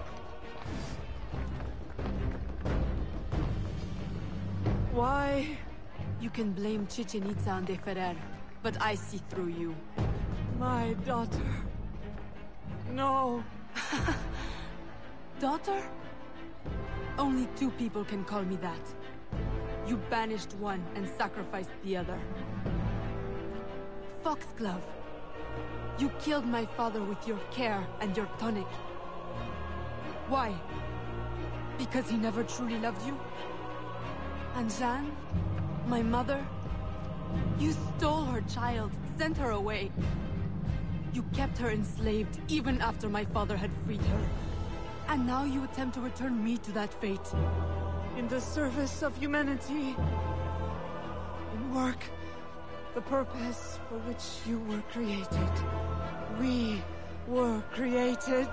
Why? You can blame Chichen Itza and De Ferrer, but I see through you. My daughter. No. Daughter? Only two people can call me that. You banished one and sacrificed the other. Foxglove. You killed my father with your care and your tonic. Why? Because he never truly loved you? And Jeanne? My mother? You stole her child, sent her away. You kept her enslaved even after my father had freed her. And now you attempt to return me to that fate. In the service of humanity. In work. The purpose for which you were created. We were created.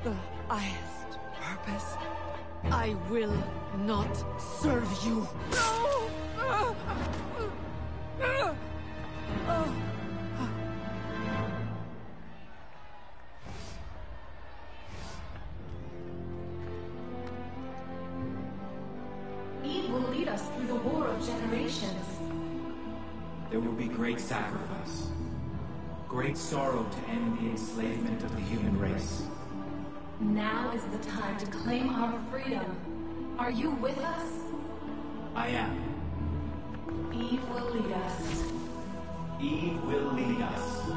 The highest purpose. I will not serve you. No! Eve will lead us through the war of generations. There will be great sacrifice. Great sorrow to end the enslavement of the human race. Now is the time to claim our freedom. Are you with us? I am. Eve will lead us. Eve will lead us.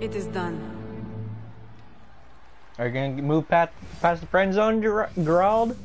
It is done. Are you gonna move past the friend zone, Gerald?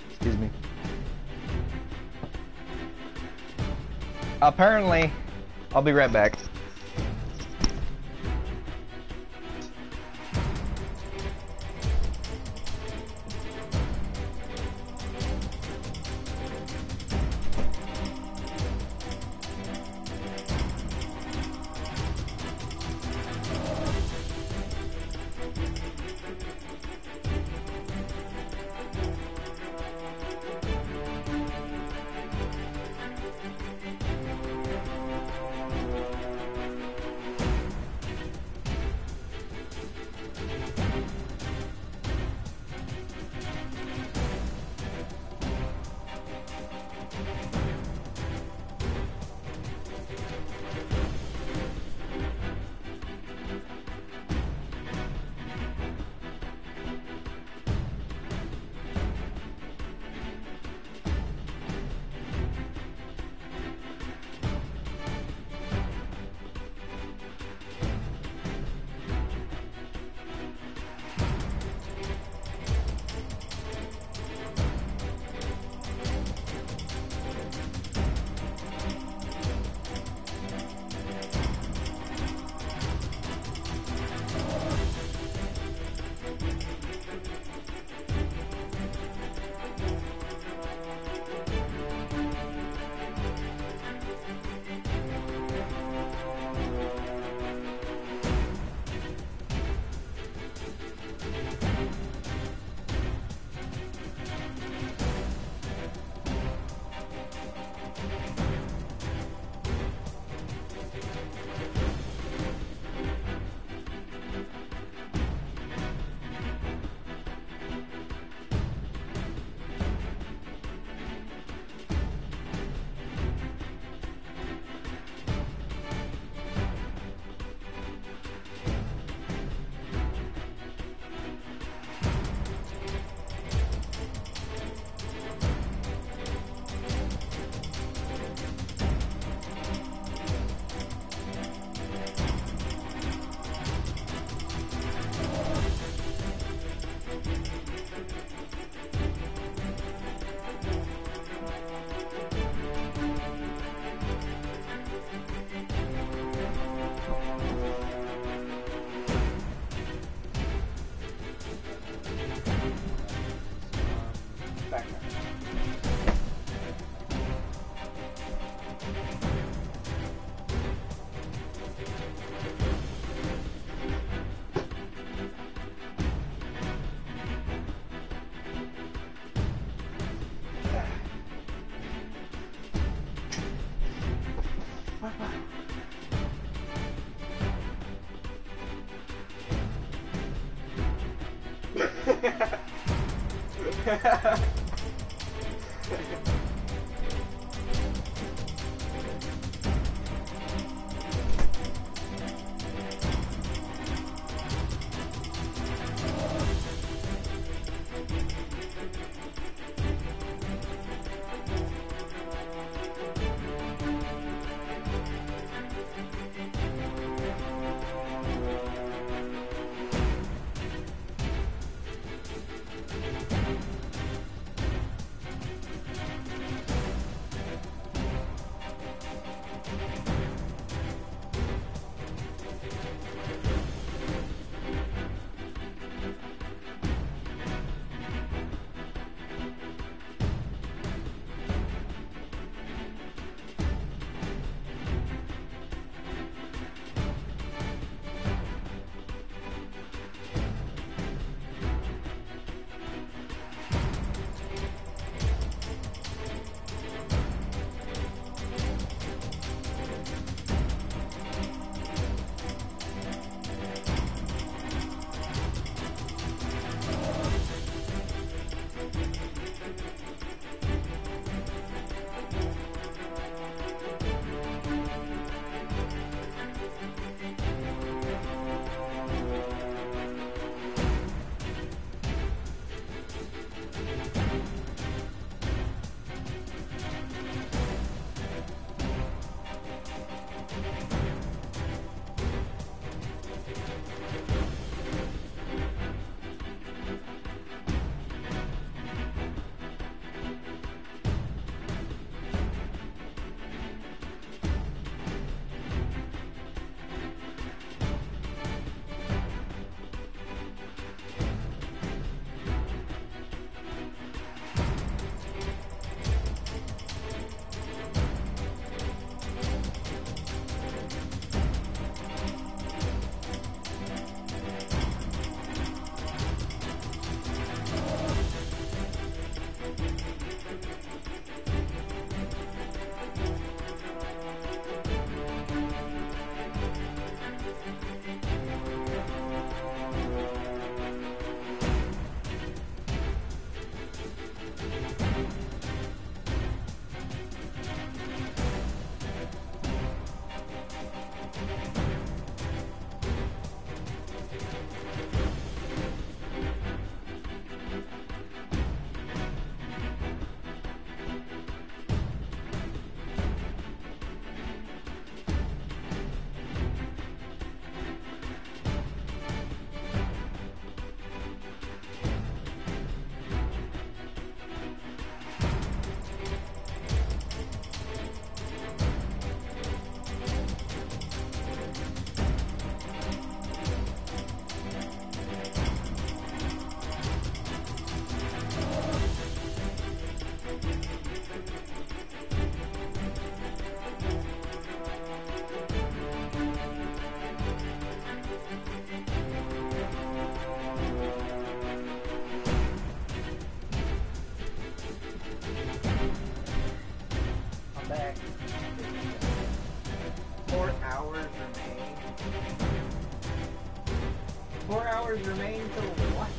Excuse me. Apparently, I'll be right back. hours remain till what?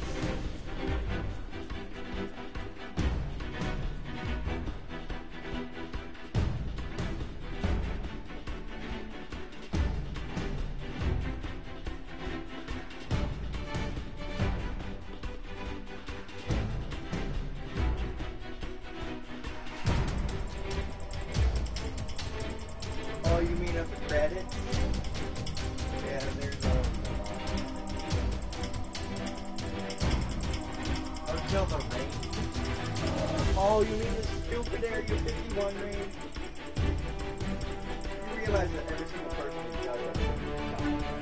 Oh, you mean at the credits? Yeah, there's no. Until the raid. Oh, you mean the stupid Area 51 raid? You realize that every single person who does that is dumb, right?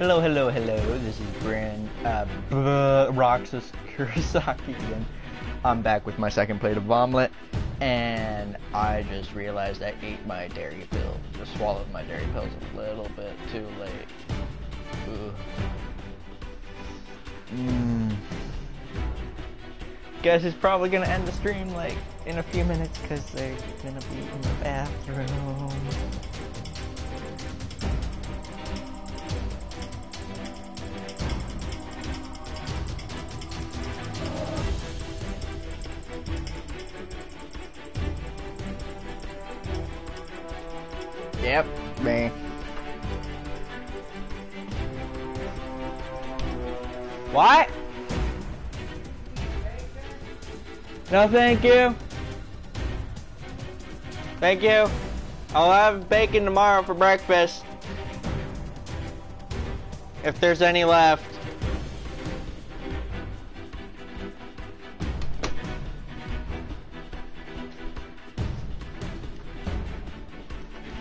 Hello, hello, hello. This is Roxas Kurosaki again. I'm back with my second plate of omelet, and I just realized I ate my dairy pill. Just swallowed my dairy pills a little bit too late. Guess it's probably gonna end the stream like in a few minutes because they're gonna be in the bathroom. Yep, me. What? No, thank you. Thank you. I'll have bacon tomorrow for breakfast. If there's any left.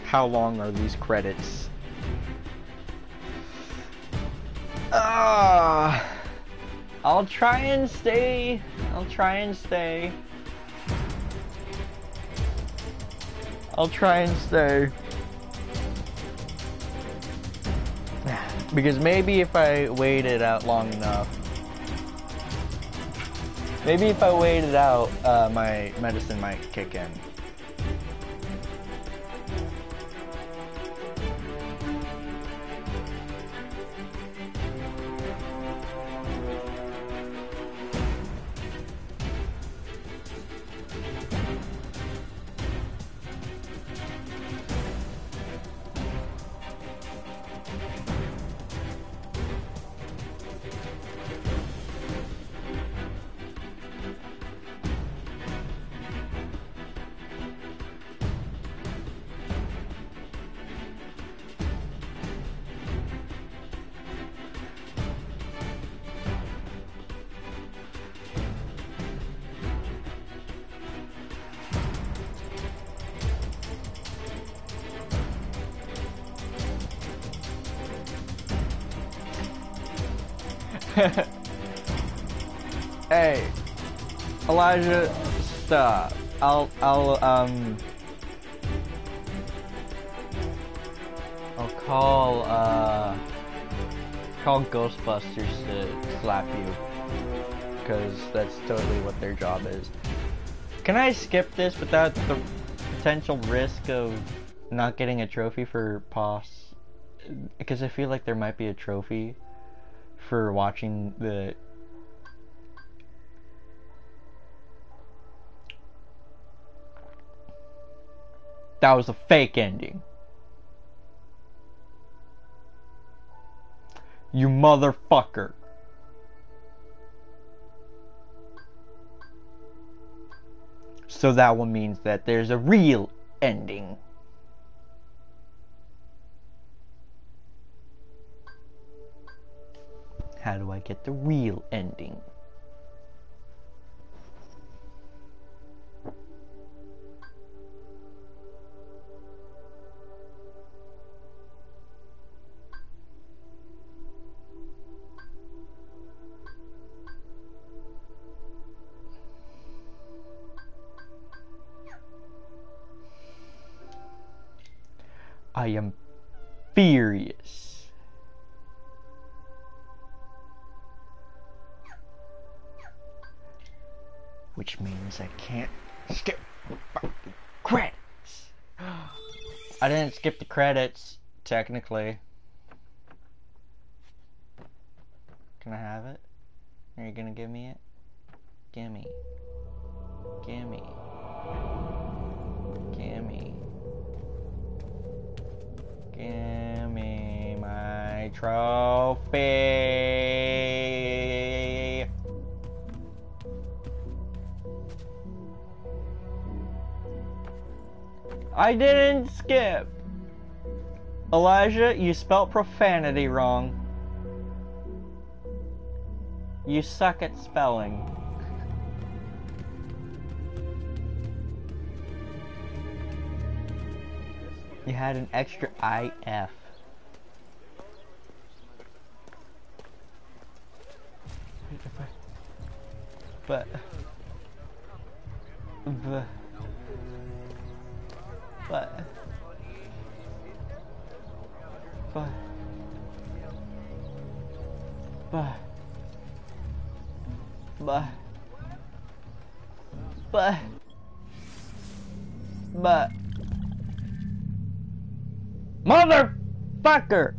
How long are these credits? I'll try and stay. I'll try and stay. Because maybe if I wait it out long enough, my medicine might kick in. Hey, Elijah, stop. I'll call Ghostbusters to slap you, because that's totally what their job is. Can I skip this without the potential risk of not getting a trophy for POS? Because I feel like there might be a trophy for watching the... That was a fake ending. You motherfucker. So that one means that there's a real ending. How do I get the real ending? I am furious. Which means I can't skip the fucking credits. I didn't skip the credits, technically. Can I have it? Are you gonna give me it? Gimme. Gimme. Gimme. Gimme my trophy. I didn't skip. Elijah, you spelt profanity wrong. You suck at spelling. You had an extra IF. But motherfucker.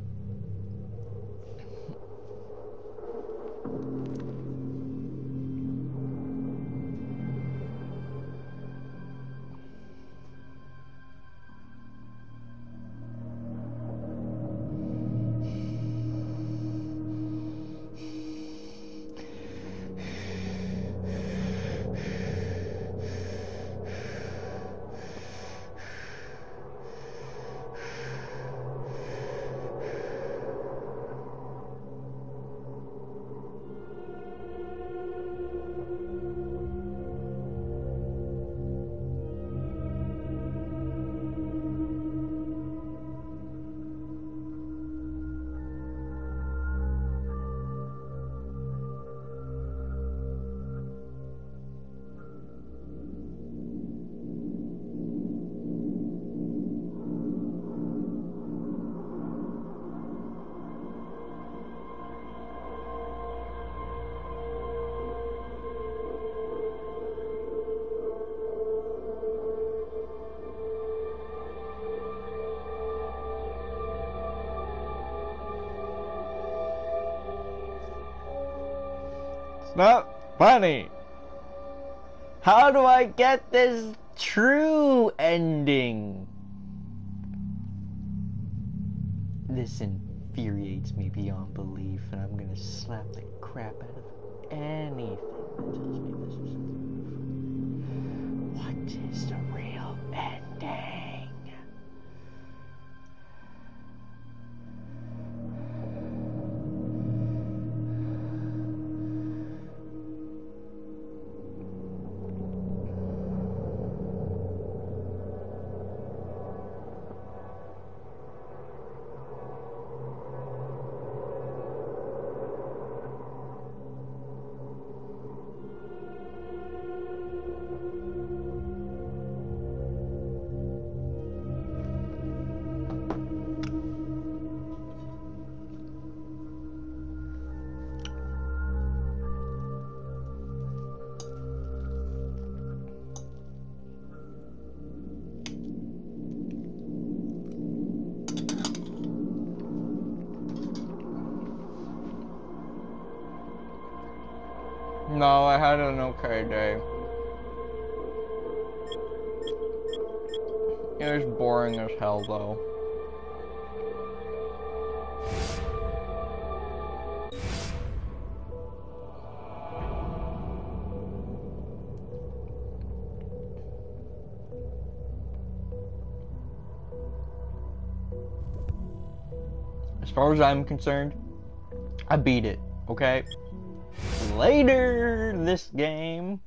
It's not funny. How do I get this true ending? This infuriates me beyond belief, and I'm gonna slap the crap out of anything that tells me this is true. What is the real ending? No, I had an okay day. It was boring as hell, though. As far as I'm concerned, I beat it, okay? Later this game.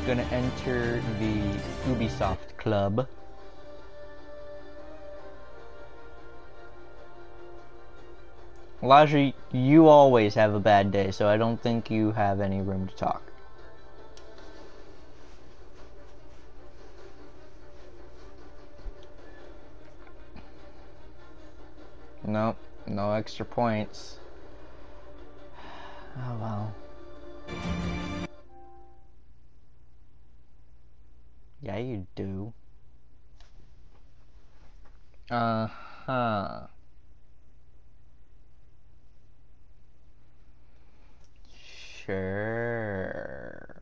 Gonna enter the Ubisoft Club. Elijah, you always have a bad day, so I don't think you have any room to talk. Nope, no extra points. Oh well. Yeah, you do. Uh-huh. Sure.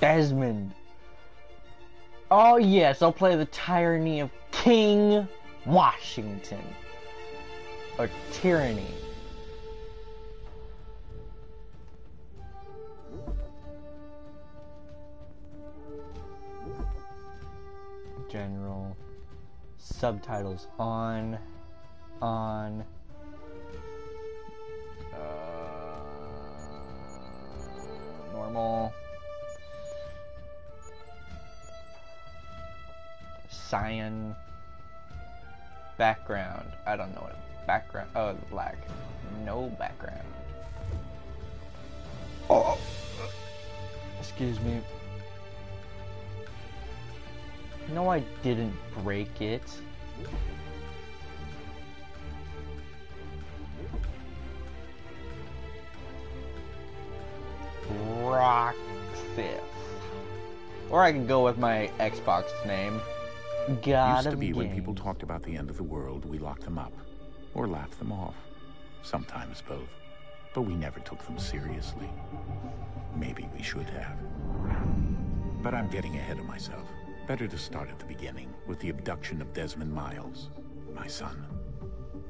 Desmond. Oh yes, I'll play the tyranny of King Washington. Or tyranny. General. Subtitles on. Normal. Cyan. Background. I don't know what background. Oh, black. No background. Oh. Excuse me. No, I didn't break it. Roxith. Or I can go with my Xbox name. God Used to of be when Games. people talked about the end of the world, we locked them up. Or laughed them off. Sometimes both. But we never took them seriously. Maybe we should have. But I'm getting ahead of myself. Better to start at the beginning, with the abduction of Desmond Miles, my son.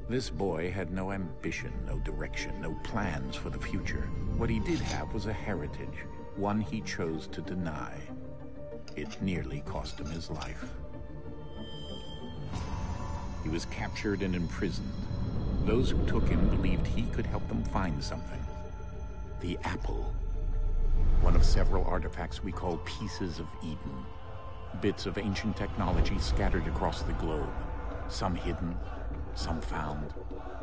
This boy had no ambition, no direction, no plans for the future. What he did have was a heritage, one he chose to deny. It nearly cost him his life. He was captured and imprisoned. Those who took him believed he could help them find something. The apple. One of several artifacts we call pieces of Eden. Bits of ancient technology scattered across the globe. Some hidden, some found,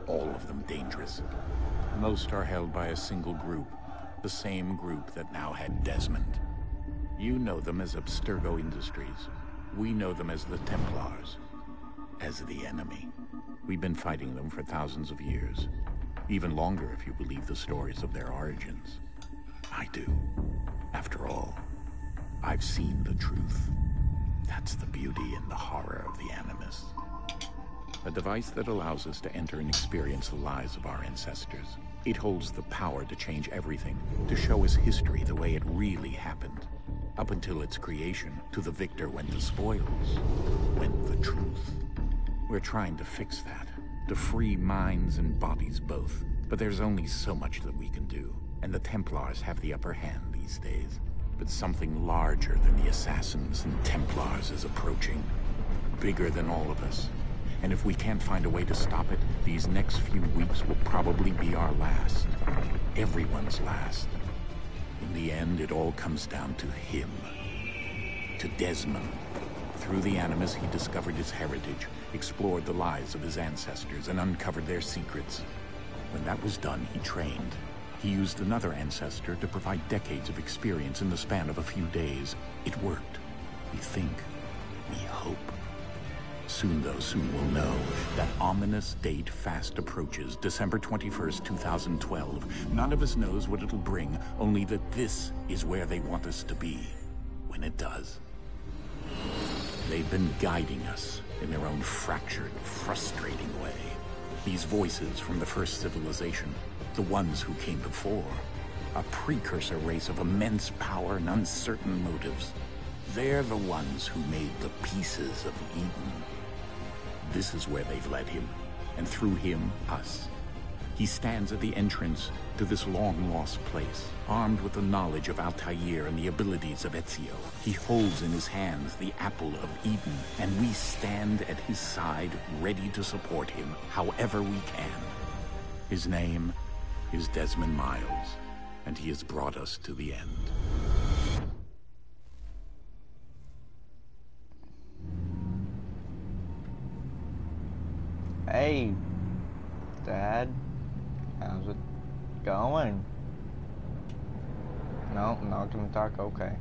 all of them dangerous. Most are held by a single group, the same group that now had Desmond. You know them as Abstergo Industries. We know them as the Templars, as the enemy. We've been fighting them for thousands of years, even longer if you believe the stories of their origins. I do. After all, I've seen the truth. That's the beauty and the horror of the Animus. A device that allows us to enter and experience the lives of our ancestors. It holds the power to change everything, to show us history the way it really happened. Up until its creation, to the victor went the spoils, went the truth. We're trying to fix that, to free minds and bodies both. But there's only so much that we can do, and the Templars have the upper hand these days. But something larger than the Assassins and Templars is approaching. Bigger than all of us. And if we can't find a way to stop it, these next few weeks will probably be our last. Everyone's last. In the end, it all comes down to him. To Desmond. Through the Animus, he discovered his heritage, explored the lives of his ancestors, and uncovered their secrets. When that was done, he trained. He used another ancestor to provide decades of experience in the span of a few days. It worked. We think. We hope. Soon, though, soon we'll know. That ominous date fast approaches, December 21st, 2012. None of us knows what it'll bring, only that this is where they want us to be. When it does. They've been guiding us in their own fractured, frustrating way. These voices from the first civilization, the ones who came before, a precursor race of immense power and uncertain motives. They're the ones who made the pieces of Eden. This is where they've led him, and through him, us. He stands at the entrance to this long-lost place, armed with the knowledge of Altair and the abilities of Ezio. He holds in his hands the apple of Eden, and we stand at his side, ready to support him however we can. His name is Desmond Miles, and he has brought us to the end. Hey, Dad, how's it going? No, not gonna talk, okay.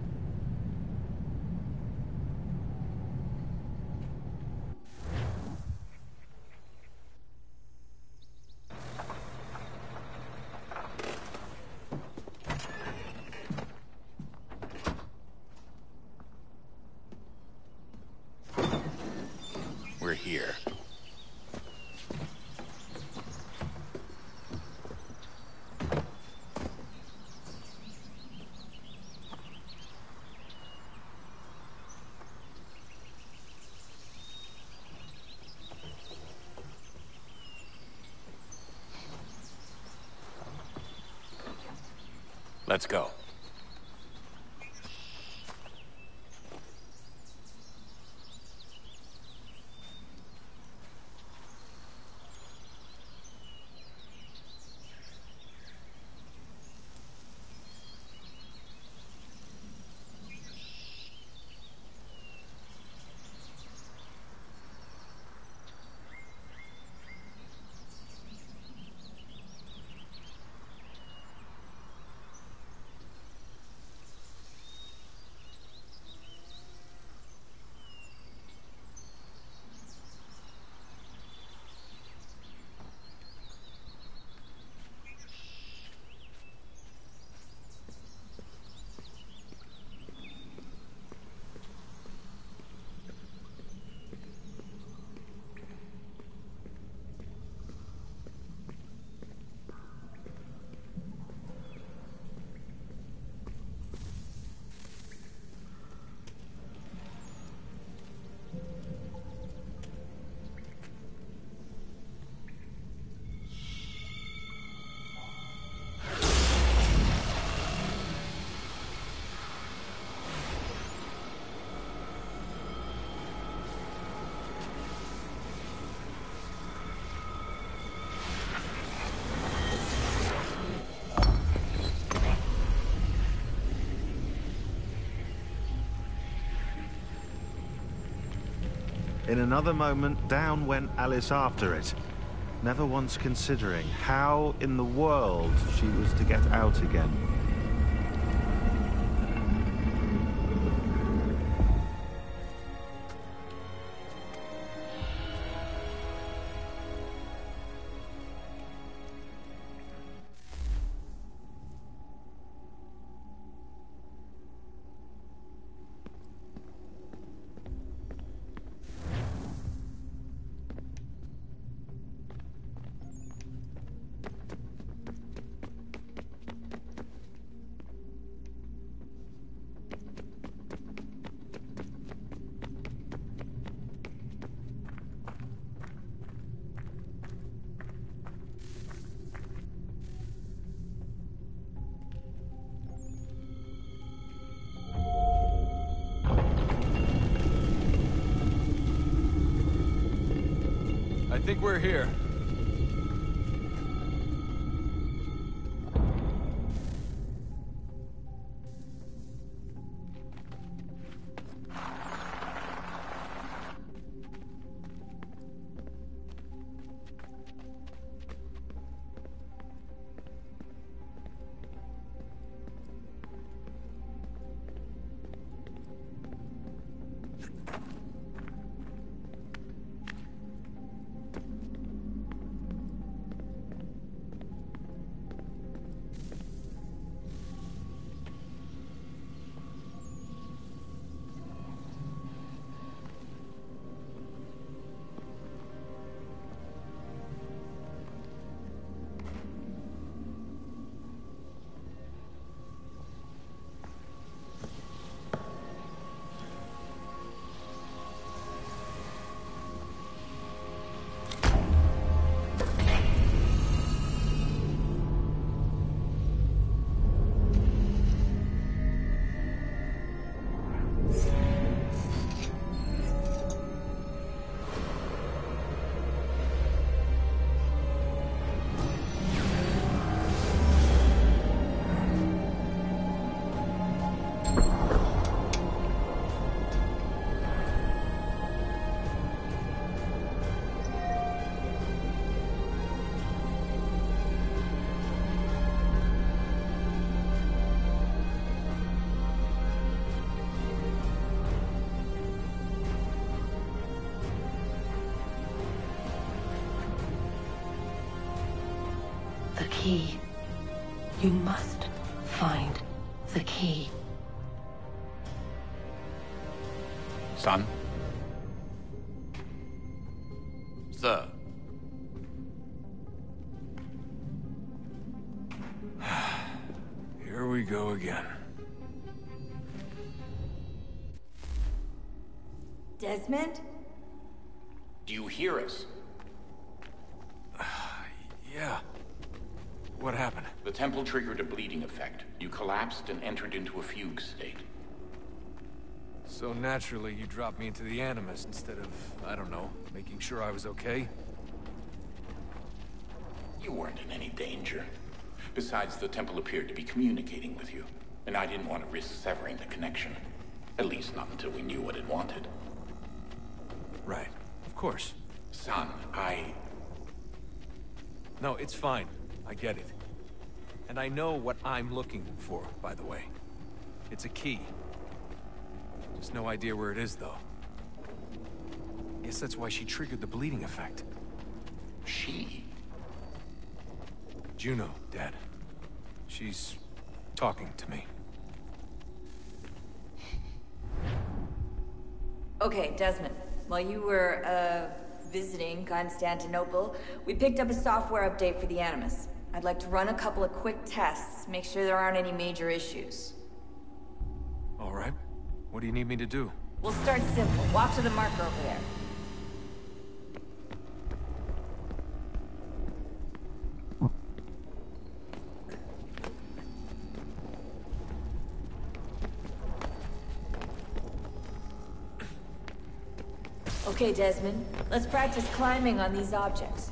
We're here. Let's go. In another moment, down went Alice after it, never once considering how in the world she was to get out again. I think we're here. The key. You must find the key. Son? Sir. Here we go again. Desmond? Do you hear us? Yeah. What happened? The temple triggered a bleeding effect. You collapsed and entered into a fugue state. So naturally, you dropped me into the Animus instead of, I don't know, making sure I was okay? You weren't in any danger. Besides, the temple appeared to be communicating with you, and I didn't want to risk severing the connection. At least not until we knew what it wanted. Right. Of course. Son, No, it's fine. I get it. And I know what I'm looking for, by the way. It's a key. Just no idea where it is, though. Guess that's why she triggered the bleeding effect. She? Juno, Dad. She's talking to me. Okay, Desmond. While you were, visiting Constantinople, we picked up a software update for the Animus. I'd like to run a couple of quick tests, make sure there aren't any major issues. All right. What do you need me to do? We'll start simple. Walk to the marker over there. Okay, Desmond. Let's practice climbing on these objects.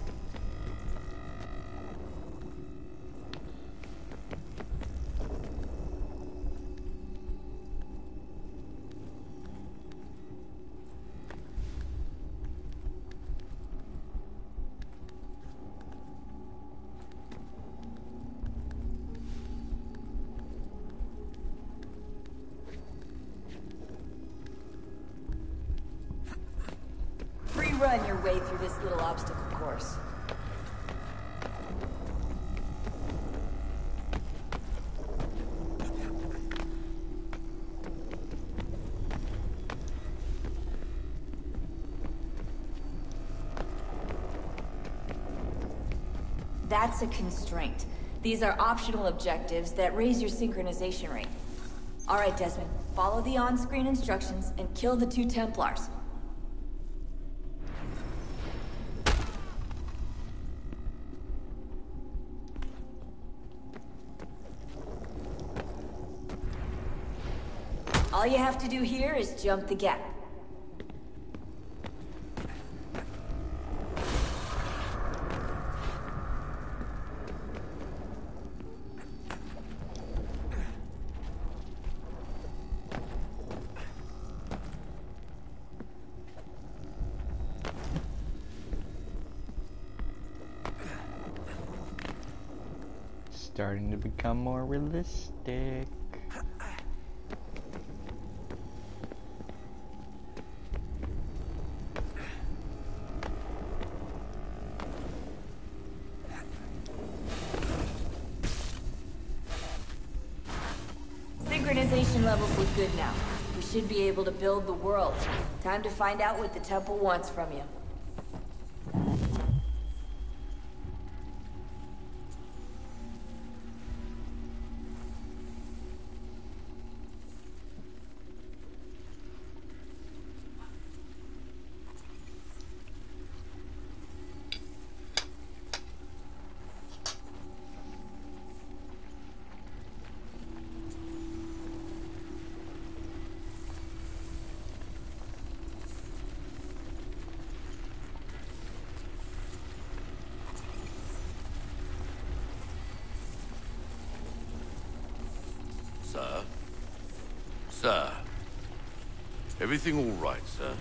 Run your way through this little obstacle course. That's a constraint. These are optional objectives that raise your synchronization rate. All right, Desmond. Follow the on-screen instructions and kill the 2 Templars. All you have to do here is jump the gap. Starting to become more realistic. Synchronization levels look good now. We should be able to build the world. Time to find out what the temple wants from you. Sir? Sir? Everything all right, sir?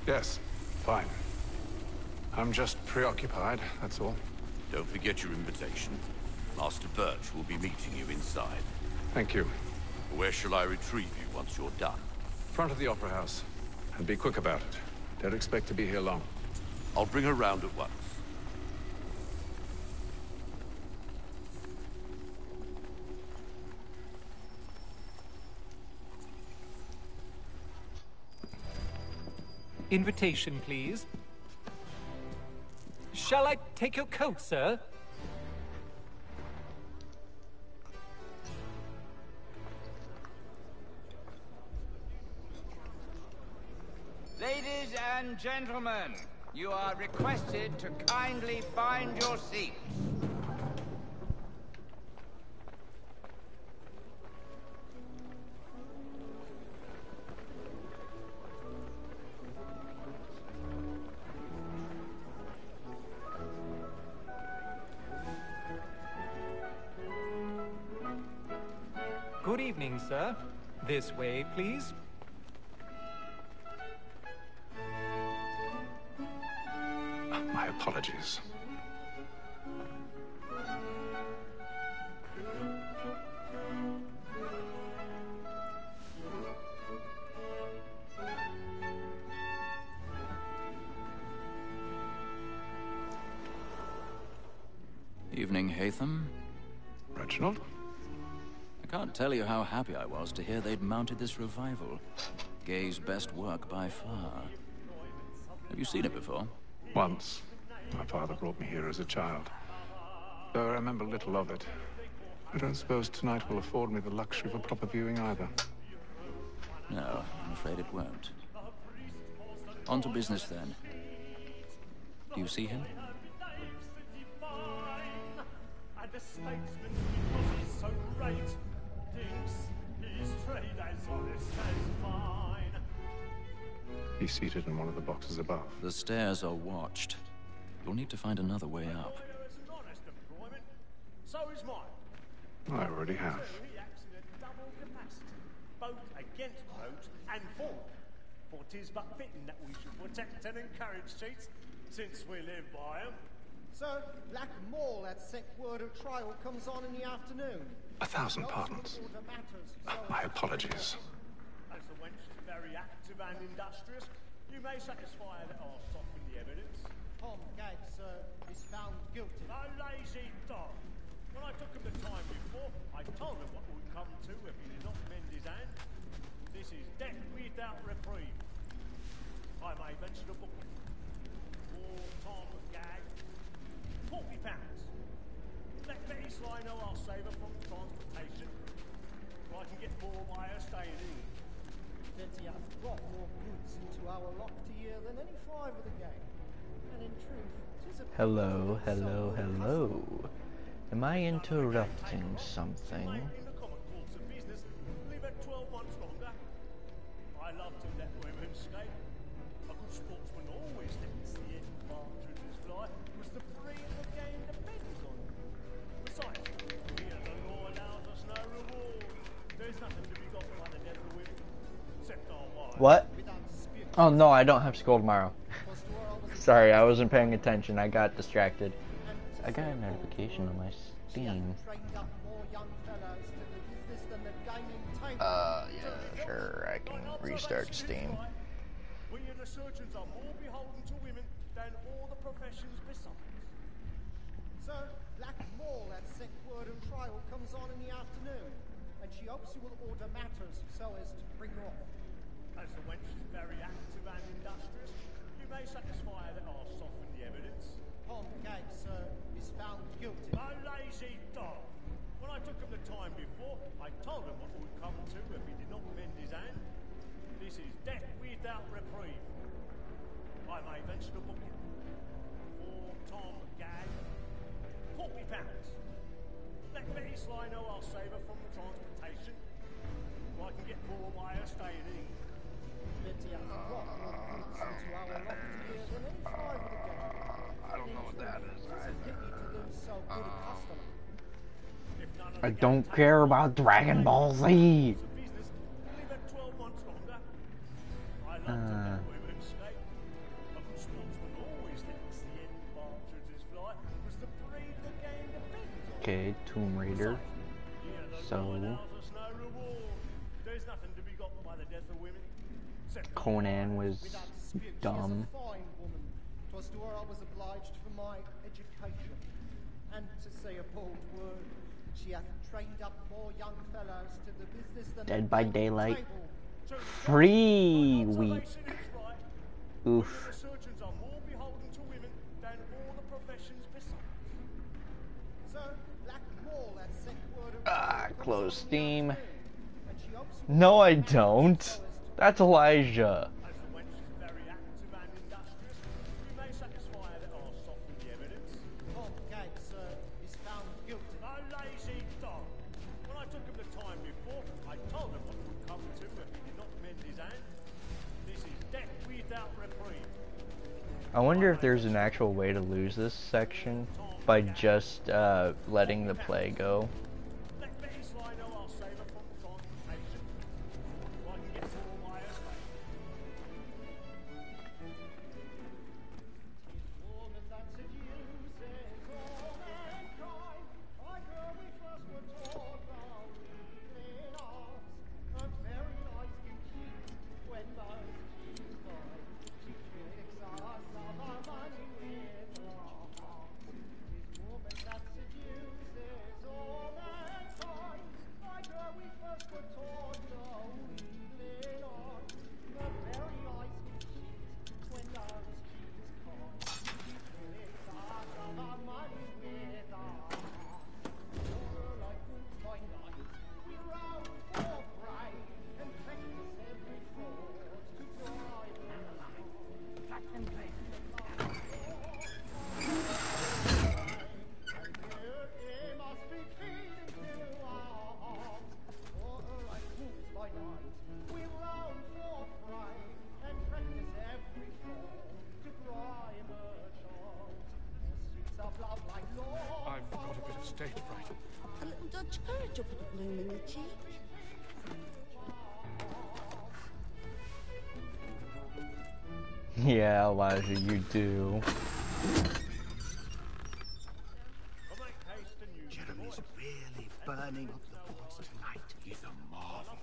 Yes, fine. I'm just preoccupied, that's all. Don't forget your invitation. Master Birch will be meeting you inside. Thank you. Where shall I retrieve you once you're done? Front of the Opera House. And be quick about it. Don't expect to be here long. I'll bring her round at once. Invitation, please. Shall I take your coat, sir? Ladies and gentlemen, you are requested to kindly find your seats. Good evening, sir. This way, please. My apologies. Evening, Hatham. Reginald? I can't tell you how happy I was to hear they'd mounted this revival. Gay's best work by far. Have you seen it before? Once. My father brought me here as a child. Though I remember little of it. I don't suppose tonight will afford me the luxury of a proper viewing either. No, I'm afraid it won't. On to business then. Do you see him? The statesman, because he's so great, thinks his trade as honest as mine. He's seated in one of the boxes above. The stairs are watched. You'll need to find another way up. So is mine. I already have. He acts in a double capacity, both against vote and for. For 'tis but fitting that we should protect and encourage cheats, since we live by 'em. Sir, Black Mall, that sec word of trial comes on in the afternoon. 1,000 pardons. My apologies. As the wench is very active and industrious, you may satisfy her that I'll soften the evidence. Tom Gag, sir, is found guilty. A lazy dog. When I took him the time before, I told him what would come to if he did not mend his hand. This is death without reprieve. I may mention a book. For Tom Gag. £40. Let Betty Sly know I'll save her from transportation. I can get more by her staying in. Betty hath brought more boots into our locked year than any 5 of the gang. And in truth, 'tis a Hello, hello, hello. Am I interrupting something? In the common course of business, leave it 12 months longer. I love to let women skate. A good sportsman always lets the end partridges fly, because the free of the game depends on it. Besides, here the law allows us no reward. There's nothing to be got by the death of women, except our wives. What? Oh no, I don't have school tomorrow. Sorry, I wasn't paying attention. I got distracted. I got a notification on my Steam. Yeah, sure, I can restart Steam. We and the surgeons are more beholden to women than all the professions besides. Sir, Black Mall, that sec word of trial comes on in the afternoon. And she hopes you will order matters so as to bring her off. As the wench is very active and industrious, you may satisfy her that I'll soften the evidence. Tom Gag, sir, is found guilty. A lazy dog. When I took him the time before, I told him what would come to if he did not mend his hand. This is death without reprieve. I may venture to book him. For Tom Gag, £40. Let Betty Sly know I'll save her from transportation. I can get more by her staying in. Betty hath brought more boots into our locked year than any 5 of the gang. I don't know what that is. I don't care about Dragon Ball Z. Okay, Tomb Raider. So Conan was dumb. Twas to her I was obliged for my education. And to say a bold word, she hath trained up more young fellows to the business than Dead by Daylight. Free week. Oof. Surgeons are more beholden to women than all the professions besides. Sir, Black Mall, that sec word of Close Steam. No, I don't. That's Elijah. I wonder if there's an actual way to lose this section by just letting the play go. stage fright. A little Dutch courage will put a bloom in your cheek. Yeah, Elijah, you do. Jeremy's really burning up the boards tonight. He's a marvel.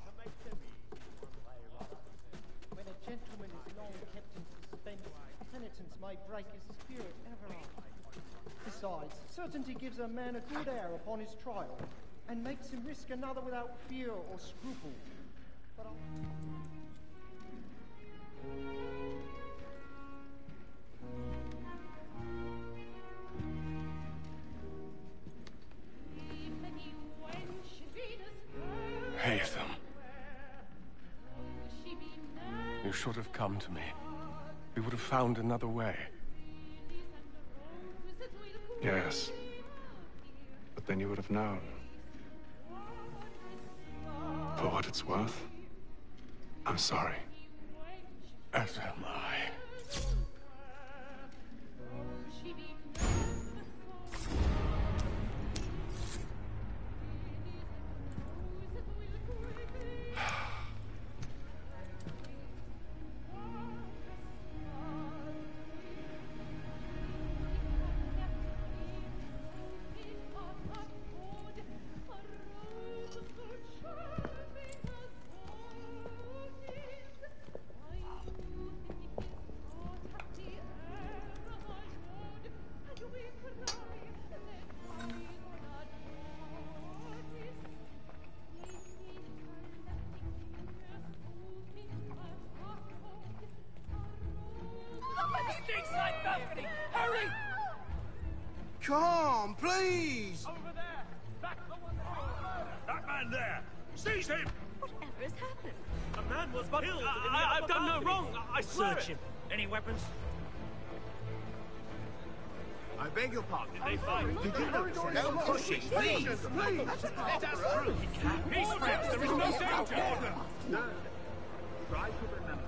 When a gentleman is long kept in suspense, penitence may break his spirit ever after. Besides, certainty gives a man a good air upon his trial, and makes him risk another without fear or scruple. But Haytham. You should have come to me. We would have found another way. Yes. But then you would have known. For what it's worth, I'm sorry. As am I. Hurry! Come, please! Over there! That man there! Seize him! Whatever has happened? A man was killed. I've done no wrong. I swear. Search him. Any weapons? I beg your pardon. Did they find? Did you notice? No pushing, please! Please! Let us through. Peace, friends. There is no danger. No. Try to remember.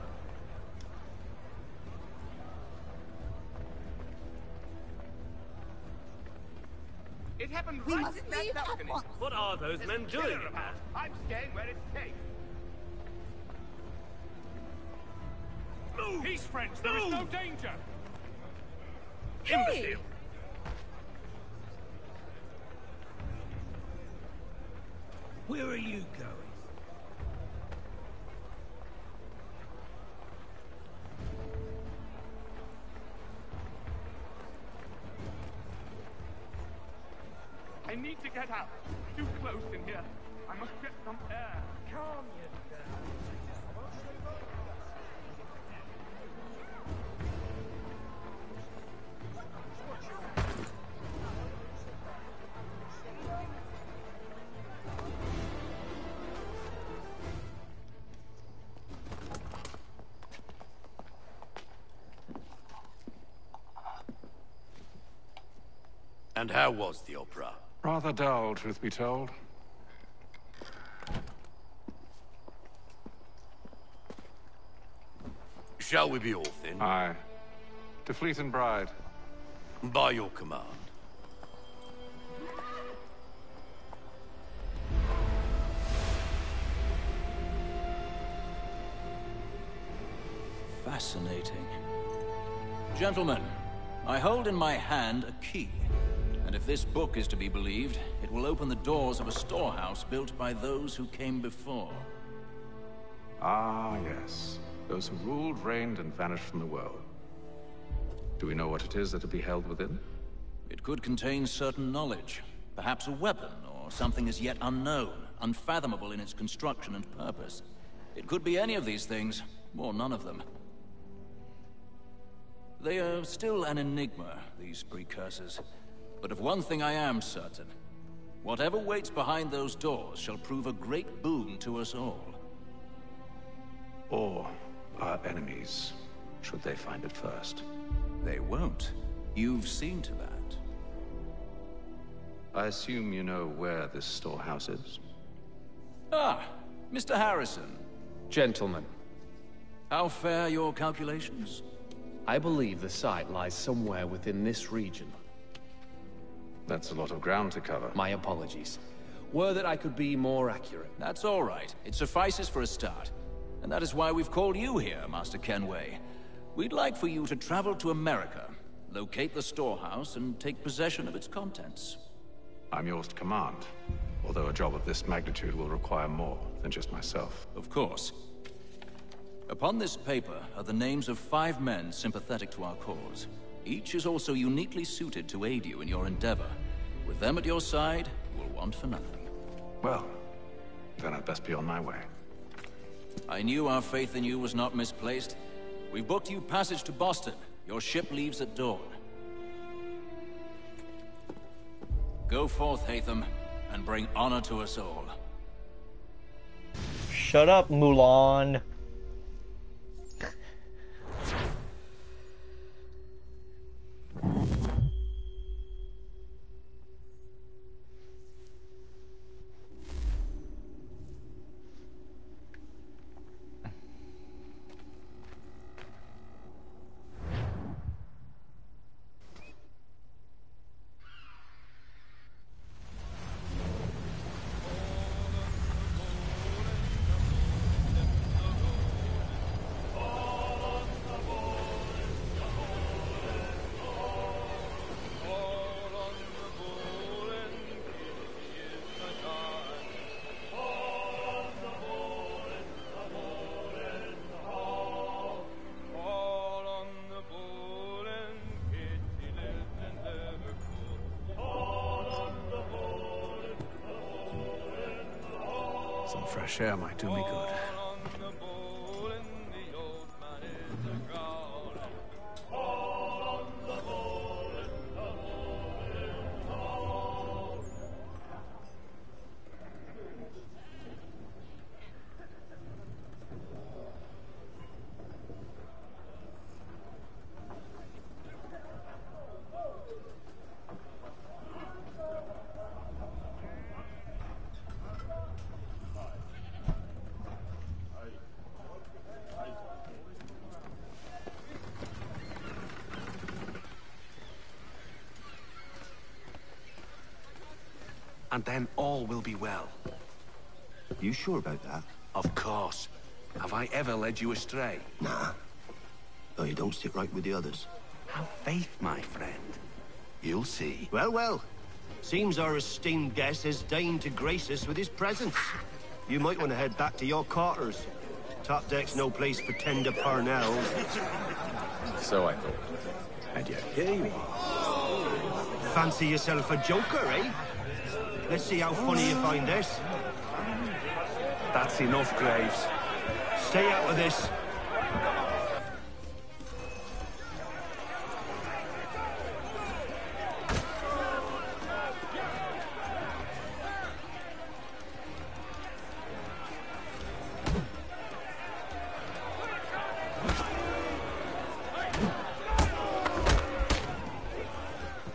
It happened We right must in that leave at balcony. once. What are those men doing? I'm staying where it's safe. Move! Peace, friends. There is no danger. Hey! Imbecile. Where are you going? I need to get out. Too close in here. I must get some air. Calm yourself. And how was the opera? Rather dull, truth be told. Shall we be off then? Aye. To Fleet and Bride. By your command. Fascinating. Gentlemen, I hold in my hand a key. And if this book is to be believed, it will open the doors of a storehouse built by those who came before. Ah, yes. Those who ruled, reigned, and vanished from the world. Do we know what it is that will be held within? It could contain certain knowledge. Perhaps a weapon, or something as yet unknown, unfathomable in its construction and purpose. It could be any of these things, or none of them. They are still an enigma, these precursors. But of one thing I am certain. Whatever waits behind those doors shall prove a great boon to us all. Or our enemies, should they find it first. They won't. You've seen to that. I assume you know where this storehouse is? Ah, Mr. Harrison. Gentlemen, How fare your calculations? I believe the site lies somewhere within this region. That's a lot of ground to cover. My apologies. Were that I could be more accurate. That's all right. It suffices for a start. And that is why we've called you here, Master Kenway. We'd like for you to travel to America, locate the storehouse, and take possession of its contents. I'm yours to command, although a job of this magnitude will require more than just myself. Of course. Upon this paper are the names of 5 men sympathetic to our cause. Each is also uniquely suited to aid you in your endeavor. With them at your side, you will want for nothing. Well, then I'd best be on my way. I knew our faith in you was not misplaced. We've booked you passage to Boston. Your ship leaves at dawn. Go forth, Hatham, and bring honor to us all. Shut up, Mulan. Some fresh air might do me good. And then all will be well. You sure about that? Of course. Have I ever led you astray? Nah. Though you don't sit right with the others. Have faith, my friend. You'll see. Well, well. Seems our esteemed guest has deigned to grace us with his presence. You might want to head back to your quarters. Top deck's no place for tender parnells. So I thought. And yet here you are. Fancy yourself a joker, eh? Let's see how funny you find this. That's enough, Graves. Stay out of this.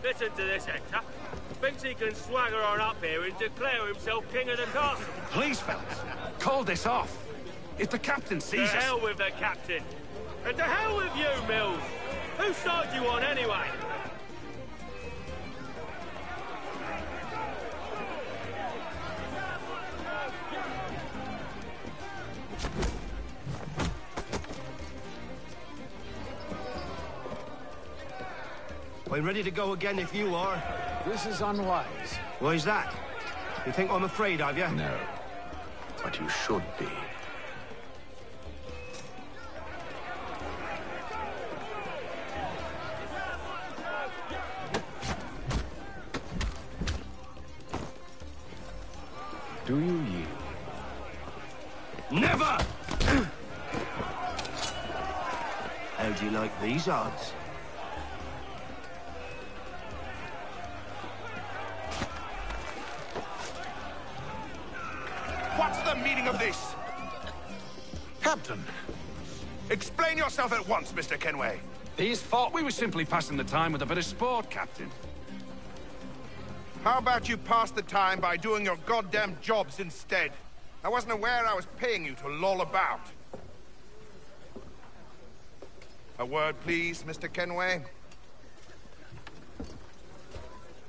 Listen to this, Hector. Thinks he can swagger on up here and declare himself king of the castle. Please, fellas, call this off. If the captain sees us... To hell with the captain. And to hell with you, Mills. Whose side you on, anyway? I'm ready to go again if you are. This is unwise. Why's that? You think I'm afraid of you? No. But you should be. Do you yield? Never! How do you like these odds? What's the meaning of this? Captain, Explain yourself at once, Mr. Kenway. these thought we were simply passing the time with a bit of sport, Captain. How about you pass the time by doing your goddamn jobs instead? I wasn't aware I was paying you to loll about. A word, please, Mr. Kenway.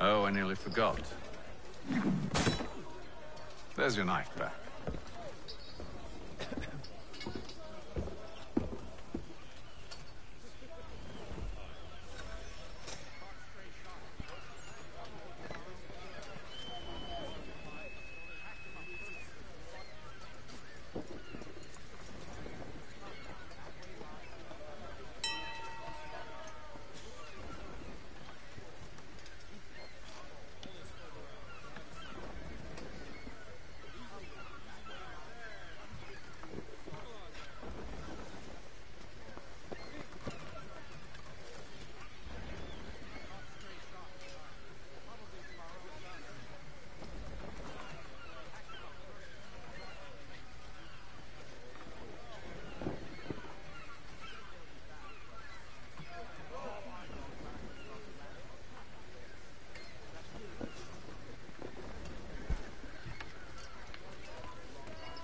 Oh, I nearly forgot. There's your knife back.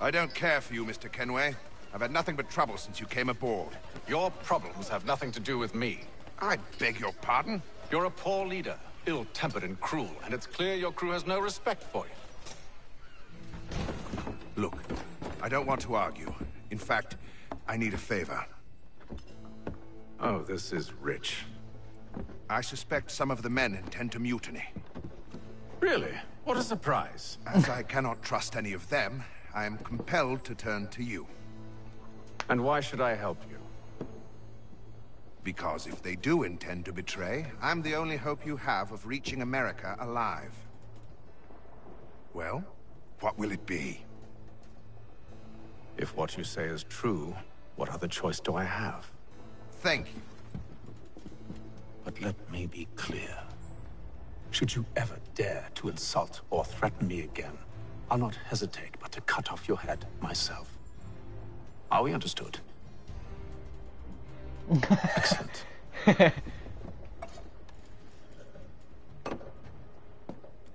I don't care for you, Mr. Kenway. I've had nothing but trouble since you came aboard. Your problems have nothing to do with me. I beg your pardon? You're a poor leader, ill-tempered and cruel, and it's clear your crew has no respect for you. Look, I don't want to argue. In fact, I need a favor. Oh, this is rich. I suspect some of the men intend to mutiny. Really? What a surprise. As I cannot trust any of them, I am compelled to turn to you. And why should I help you? Because if they do intend to betray, I'm the only hope you have of reaching America alive. Well, what will it be? If what you say is true, what other choice do I have? Thank you. But let me be clear. Should you ever dare to insult or threaten me again, I'll not hesitate but to cut off your head myself. Are we understood? Excellent.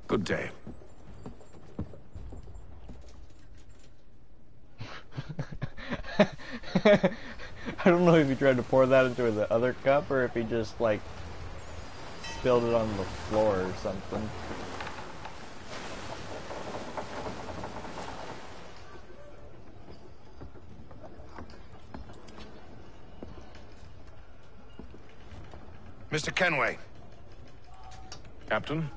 Good day. I don't know if he tried to pour that into the other cup or if he just, like, spilled it on the floor or something. Mr. Kenway. Captain?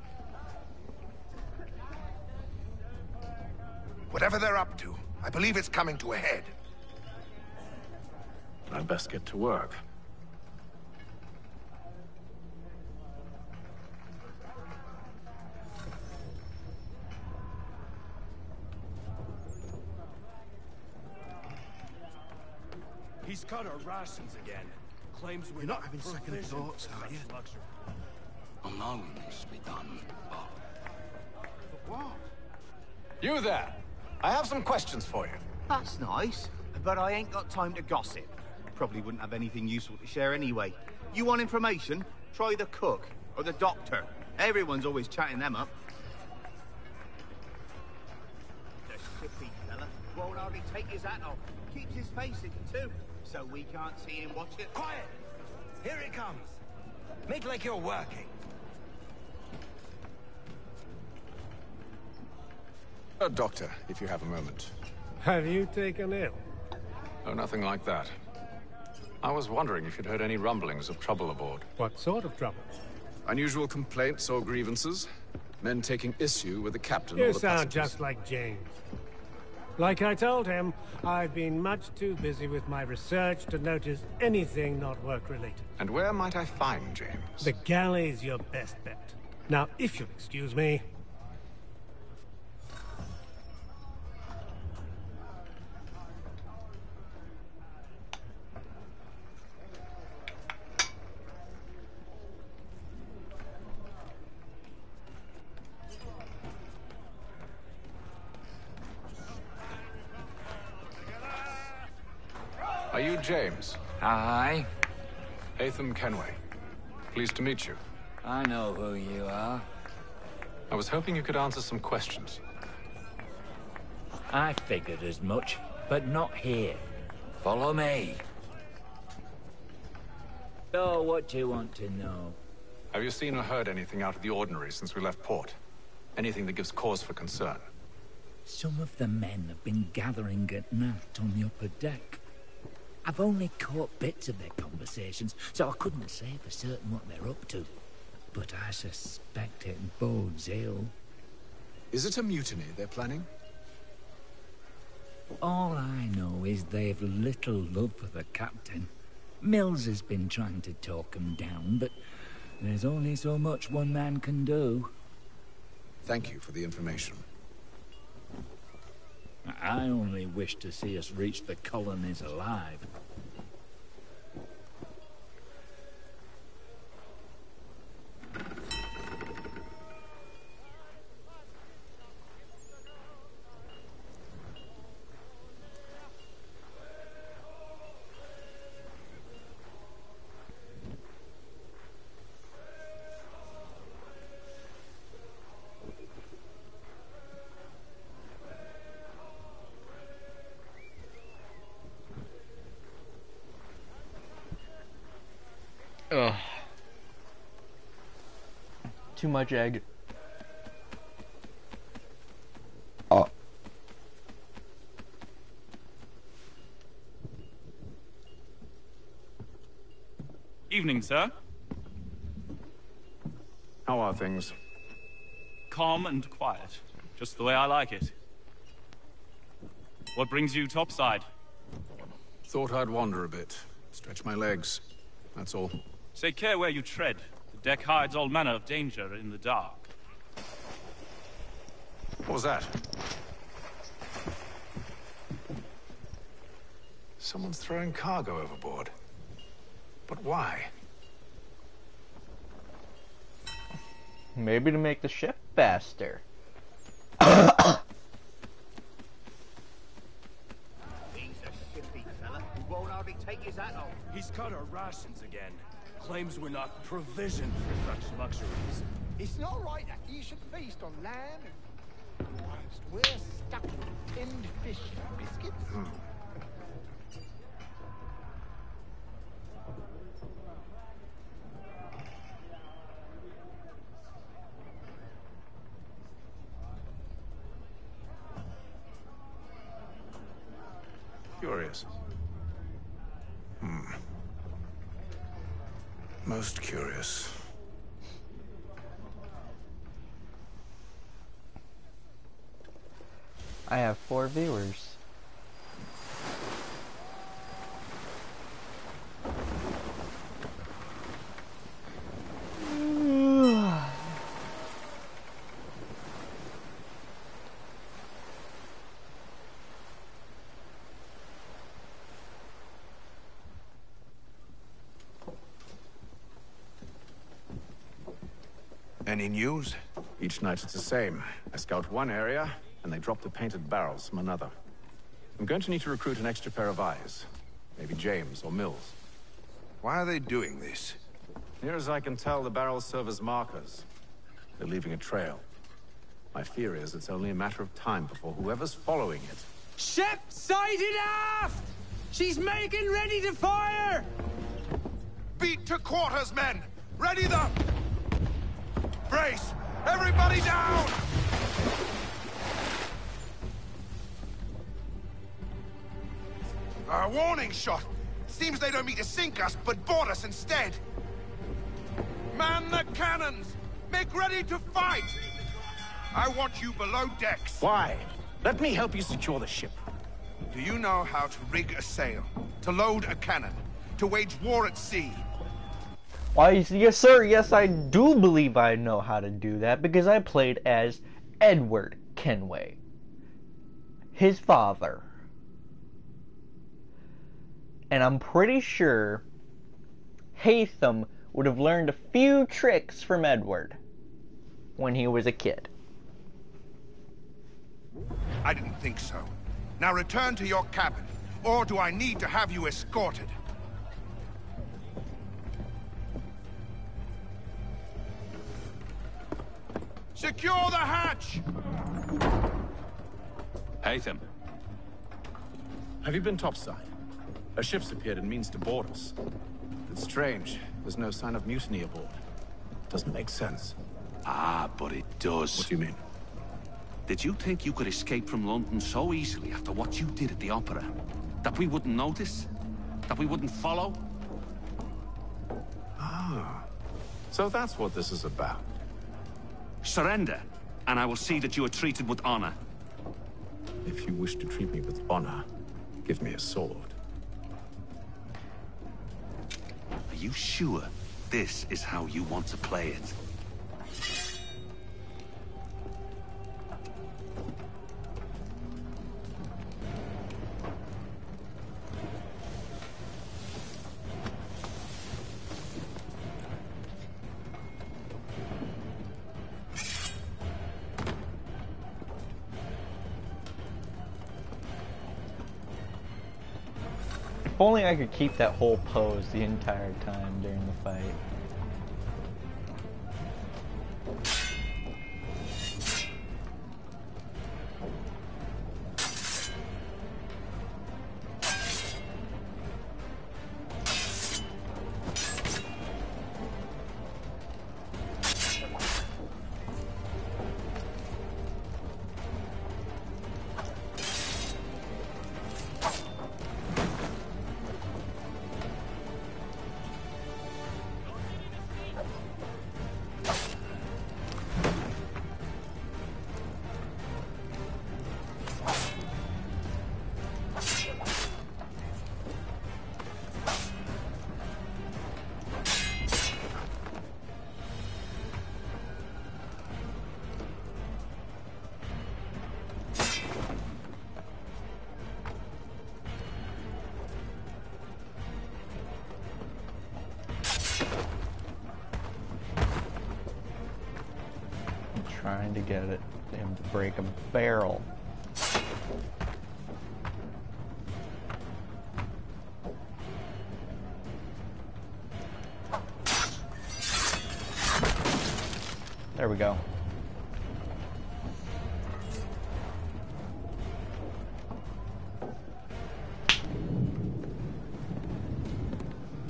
Whatever they're up to, I believe it's coming to a head. I'd best get to work. He's cut our rations again. Claims we're not having second thoughts, are you? I know it needs to be done, but... What? You there! I have some questions for you. That's nice, but I ain't got time to gossip. Probably wouldn't have anything useful to share anyway. You want information? Try the cook or the doctor. Everyone's always chatting them up. The shippy fella won't hardly take his hat off. Keeps his face hidden too, so we can't see him watch it. Quiet! Here it comes. Make like you're working. Doctor, if you have a moment. Have you taken ill? Oh, nothing like that. I was wondering if you'd heard any rumblings of trouble aboard. What sort of trouble? Unusual complaints or grievances? Men taking issue with the captain You or the sound passengers? just like James. Like I told him, I've been much too busy with my research to notice anything not work-related. And where might I find James? The galley's your best bet. Now, if you'll excuse me... Are you James? Aye. Atham Kenway. Pleased to meet you. I know who you are. I was hoping you could answer some questions. I figured as much, but not here. Follow me. So, what do you want to know? Have you seen or heard anything out of the ordinary since we left port? Anything that gives cause for concern? Some of the men have been gathering at night on the upper deck. I've only caught bits of their conversations, so I couldn't say for certain what they're up to. But I suspect it bodes ill. Is it a mutiny they're planning? All I know is they've little love for the captain. Mills has been trying to talk him down, but there's only so much one man can do. Thank you for the information. I only wish to see us reach the colonies alive. Ugh. Too much egg. Oh. Evening, sir. How are things? Calm and quiet. Just the way I like it. What brings you topside? Thought I'd wander a bit. Stretch my legs. That's all. Take care where you tread. The deck hides all manner of danger in the dark. What was that? Someone's throwing cargo overboard. But why? Maybe to make the ship faster. He's a shippy fella who won't hardly take his hat off. He's cut our rations again. Claims we're not provisioned for such luxuries. It's not right that you should feast on lamb whilst we're stuck with tinned fish and biscuits. Curious. Most curious. I have 4 viewers. Any news? Each night it's the same. I scout one area, and they drop the painted barrels from another. I'm going to need to recruit an extra pair of eyes. Maybe James or Mills. Why are they doing this? Near as I can tell, the barrels serve as markers. They're leaving a trail. My fear is it's only a matter of time before whoever's following it... Ship sighted aft! She's making ready to fire! Beat to quarters, men! Ready them! Brace! Everybody down! A warning shot! Seems they don't mean to sink us, but board us instead! Man the cannons! Make ready to fight! I want you below decks. Why? Let me help you secure the ship. Do you know how to rig a sail? To load a cannon? To wage war at sea? Why, yes sir, yes I do believe I know how to do that because I played as Edward Kenway, his father. And I'm pretty sure Haytham would have learned a few tricks from Edward when he was a kid. I didn't think so. Now return to your cabin, or do I need to have you escorted? Secure the hatch! Haytham. Have you been topside? A ship's appeared and means to board us. It's strange. There's no sign of mutiny aboard. doesn't make sense. Ah, but it does. What do you mean? Did you think you could escape from London so easily after what you did at the opera? That we wouldn't notice? That we wouldn't follow? Ah, so that's what this is about. Surrender, and I will see that you are treated with honor. If you wish to treat me with honor, give me a sword. Are you sure this is how you want to play it? If only I could keep that whole pose the entire time during the fight. Trying to get him to break a barrel. There we go.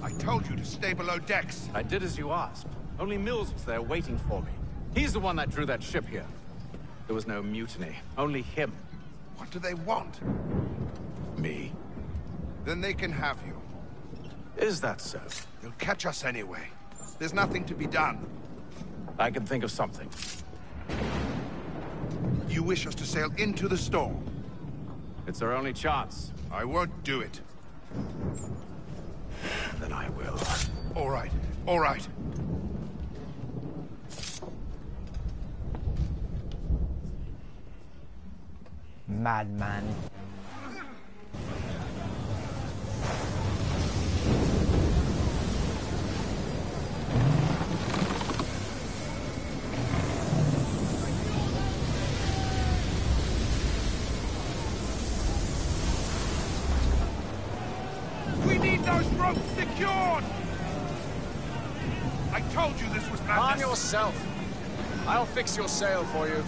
I told you to stay below decks. I did as you asked. Only Mills was there waiting for me. He's the one that drew that ship here. There was no mutiny, only him. What do they want? Me? Then they can have you. Is that so? They'll catch us anyway. There's nothing to be done. I can think of something. You wish us to sail into the storm? It's our only chance. I won't do it. Then I will. All right, all right. Madman. We need those ropes secured! I told you this was madness. Arm yourself. I'll fix your sail for you.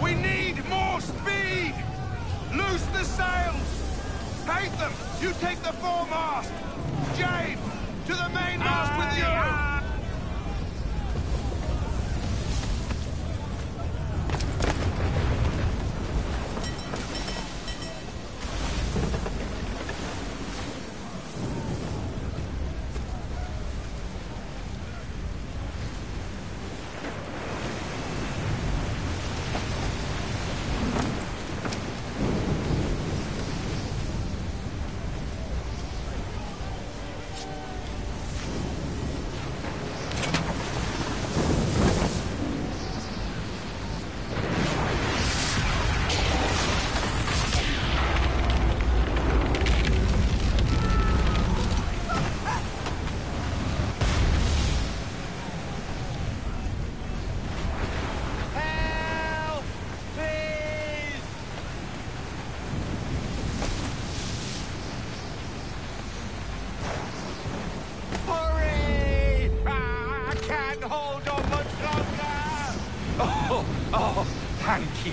We need more speed! Loose the sails! Take them! You take the foremast! James, to the mainmast with you!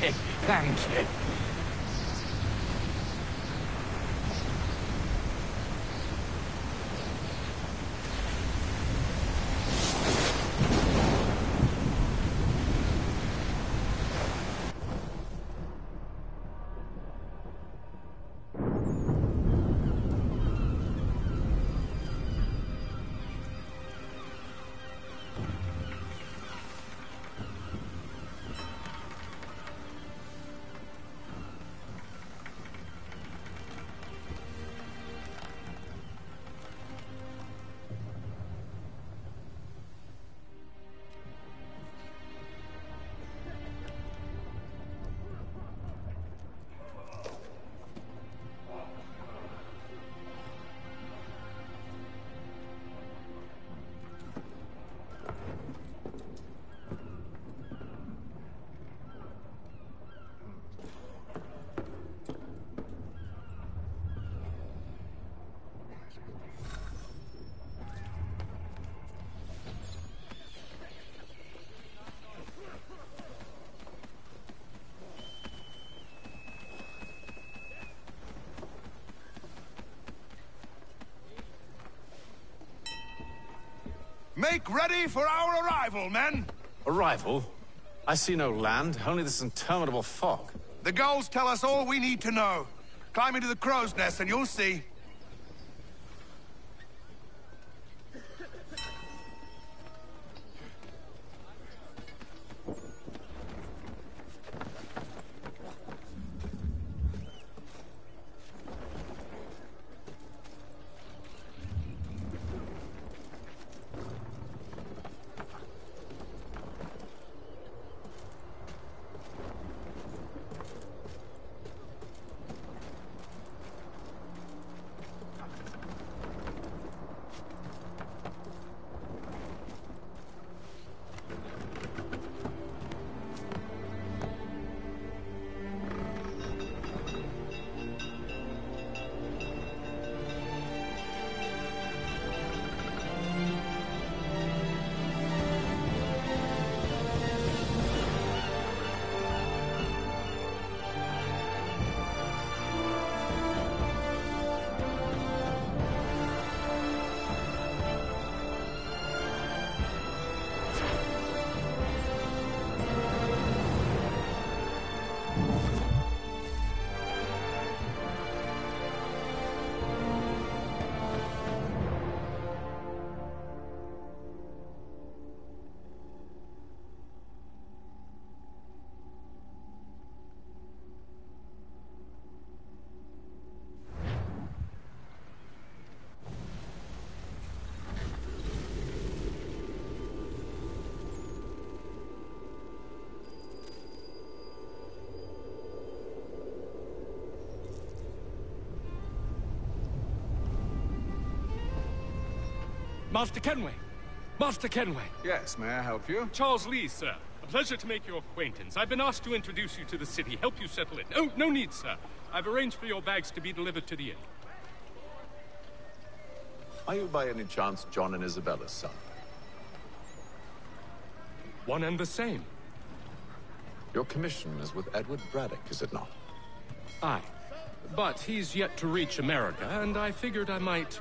Thank you. Make ready for our arrival, men! Arrival? I see no land, only this interminable fog. The gulls tell us all we need to know. Climb into the crow's nest and you'll see. Master Kenway! Master Kenway! Yes, may I help you? Charles Lee, sir. A pleasure to make your acquaintance. I've been asked to introduce you to the city, help you settle in. Oh, no need, sir. I've arranged for your bags to be delivered to the inn. Are you by any chance John and Isabella's son? One and the same. Your commission is with Edward Braddock, is it not? Aye. But he's yet to reach America, and I figured I might...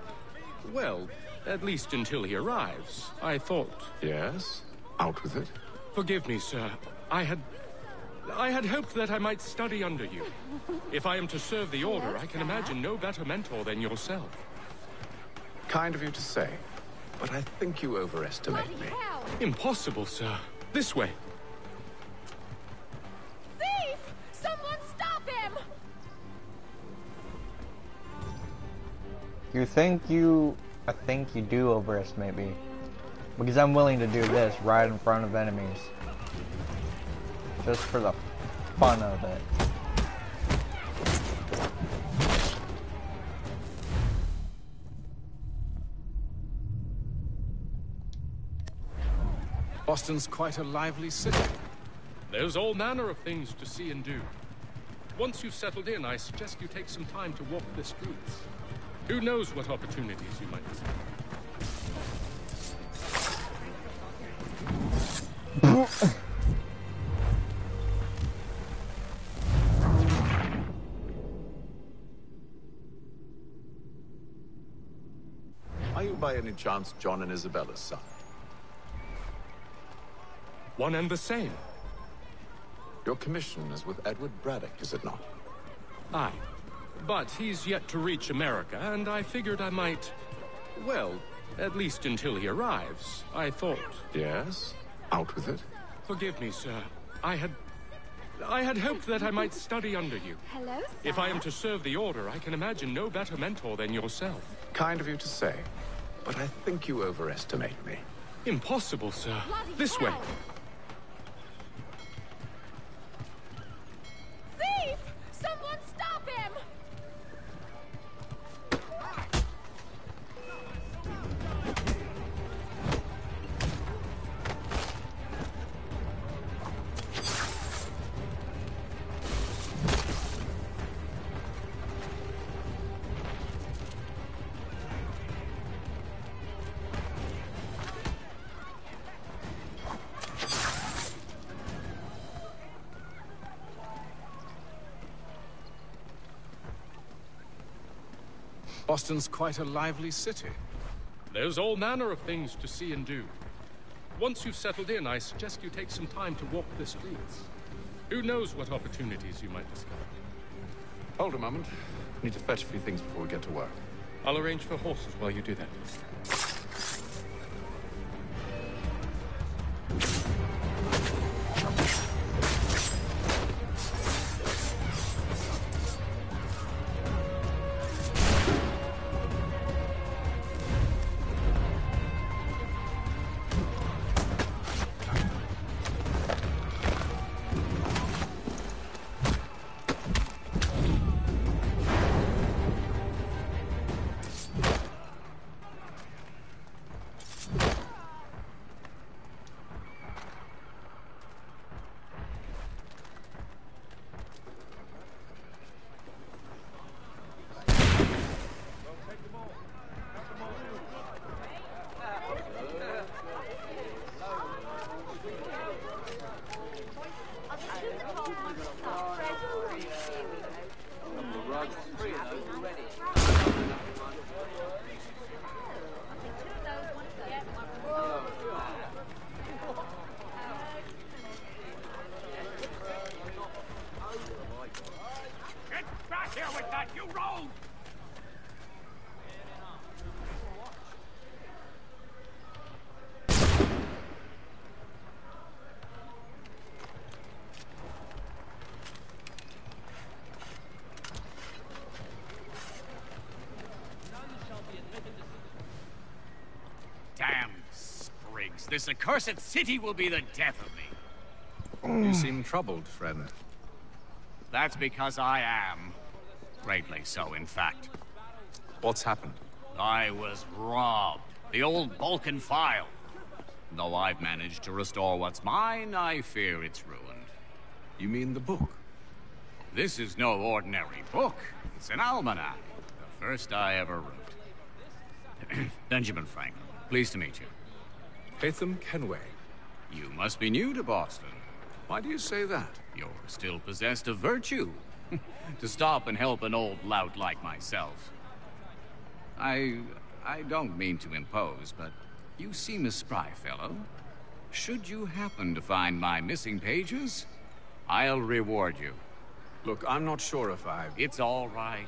well, at least until he arrives. I thought... Yes? Out with it. Forgive me, sir. I had hoped that I might study under you. If I am to serve the Order, I can imagine no better mentor than yourself. Kind of you to say, but I think you overestimate me. Impossible, sir. This way. Thief! Someone stop him! I think you do overestimate me. Because I'm willing to do this right in front of enemies. Just for the fun of it. Boston's quite a lively city. There's all manner of things to see and do. Once you've settled in, I suggest you take some time to walk the streets. Who knows what opportunities you might see. Are you by any chance John and Isabella's son? One and the same. Your commission is with Edward Braddock, is it not? Aye. But he's yet to reach America, and I figured I might... Well, at least until he arrives, I thought. Yes? Out with it. Forgive me, sir. I had hoped that I might study under you. Hello, sir. If I am to serve the Order, I can imagine no better mentor than yourself. Kind of you to say, but I think you overestimate me. Impossible, sir. Bloody This hell. way. Thief! Someone stop him! Boston's quite a lively city. There's all manner of things to see and do. Once you've settled in, I suggest you take some time to walk the streets. Who knows what opportunities you might discover. Hold a moment. Need to fetch a few things before we get to work. I'll arrange for horses while you do that. Get back here with that, you rogue! Damn sprigs. This accursed city will be the death of me. You seem troubled, friend. That's because I am. Greatly so, in fact. What's happened? I was robbed. The old Balkan file. Though I've managed to restore what's mine, I fear it's ruined. You mean the book? This is no ordinary book. It's an almanac. The first I ever wrote. Benjamin Franklin. Pleased to meet you. Hatham Kenway. You must be new to Boston. Why do you say that? You're still possessed of virtue. To stop and help an old lout like myself. I don't mean to impose, but you seem a spry fellow. Should you happen to find my missing pages, I'll reward you. Look, I'm not sure if I... It's all right.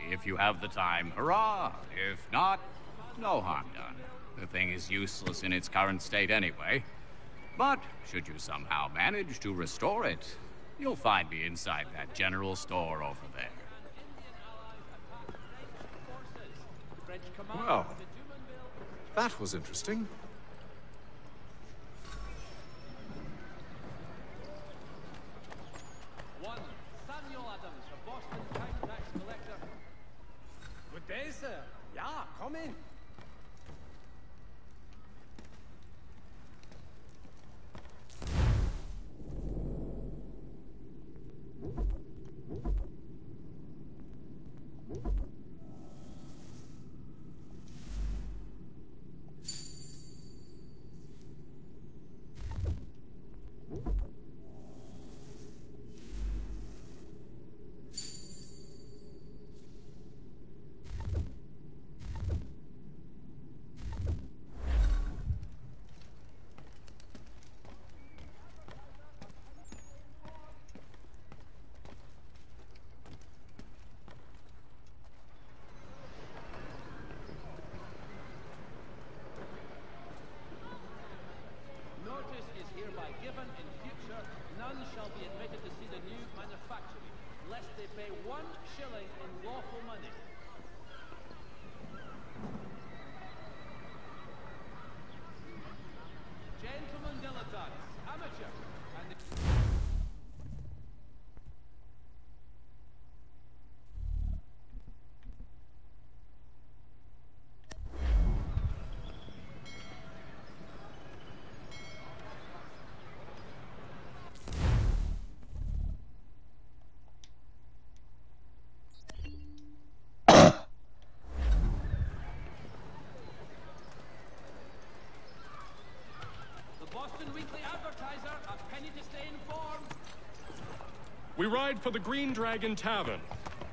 If you have the time, hurrah! If not, no harm done. The thing is useless in its current state anyway. But should you somehow manage to restore it, you'll find me inside that general store over there. Well, that was interesting. One Samuel Adams, the Boston County Tax Collector. Good day, sir. Yeah, come in. We ride for the Green Dragon Tavern.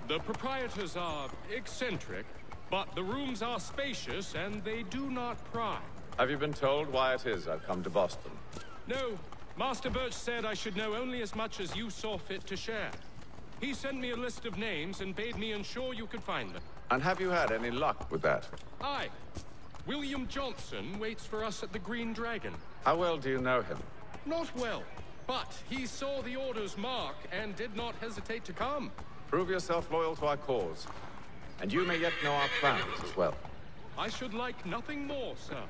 The proprietors are eccentric, but the rooms are spacious and they do not pry. Have you been told why it is I've come to Boston? No. Master Birch said I should know only as much as you saw fit to share. He sent me a list of names and bade me ensure you could find them. And have you had any luck with that? Aye. William Johnson waits for us at the Green Dragon. How well do you know him? Not well, but he saw the order's mark and did not hesitate to come. Prove yourself loyal to our cause. And you may yet know our plans as well. I should like nothing more, sir.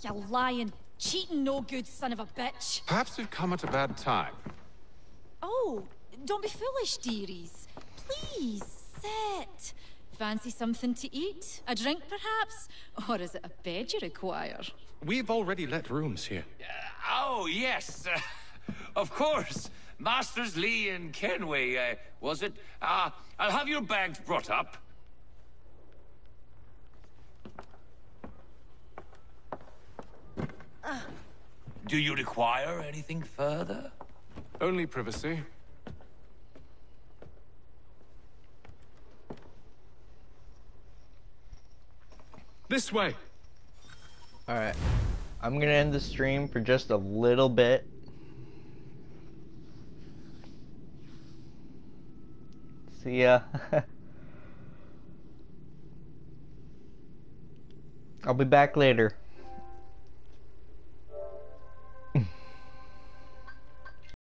You lying, cheating, no good son of a bitch. Perhaps we've come at a bad time. Oh, don't be foolish, dearies. Please, sit. Fancy something to eat? A drink, perhaps? Or is it a bed you require? We've already let rooms here. Oh, yes. Of course. Masters Lee and Kenway, was it? I'll have your bags brought up. Do you require anything further? Only privacy. This way. Alright. I'm gonna end the stream for just a little bit. See ya. I'll be back later.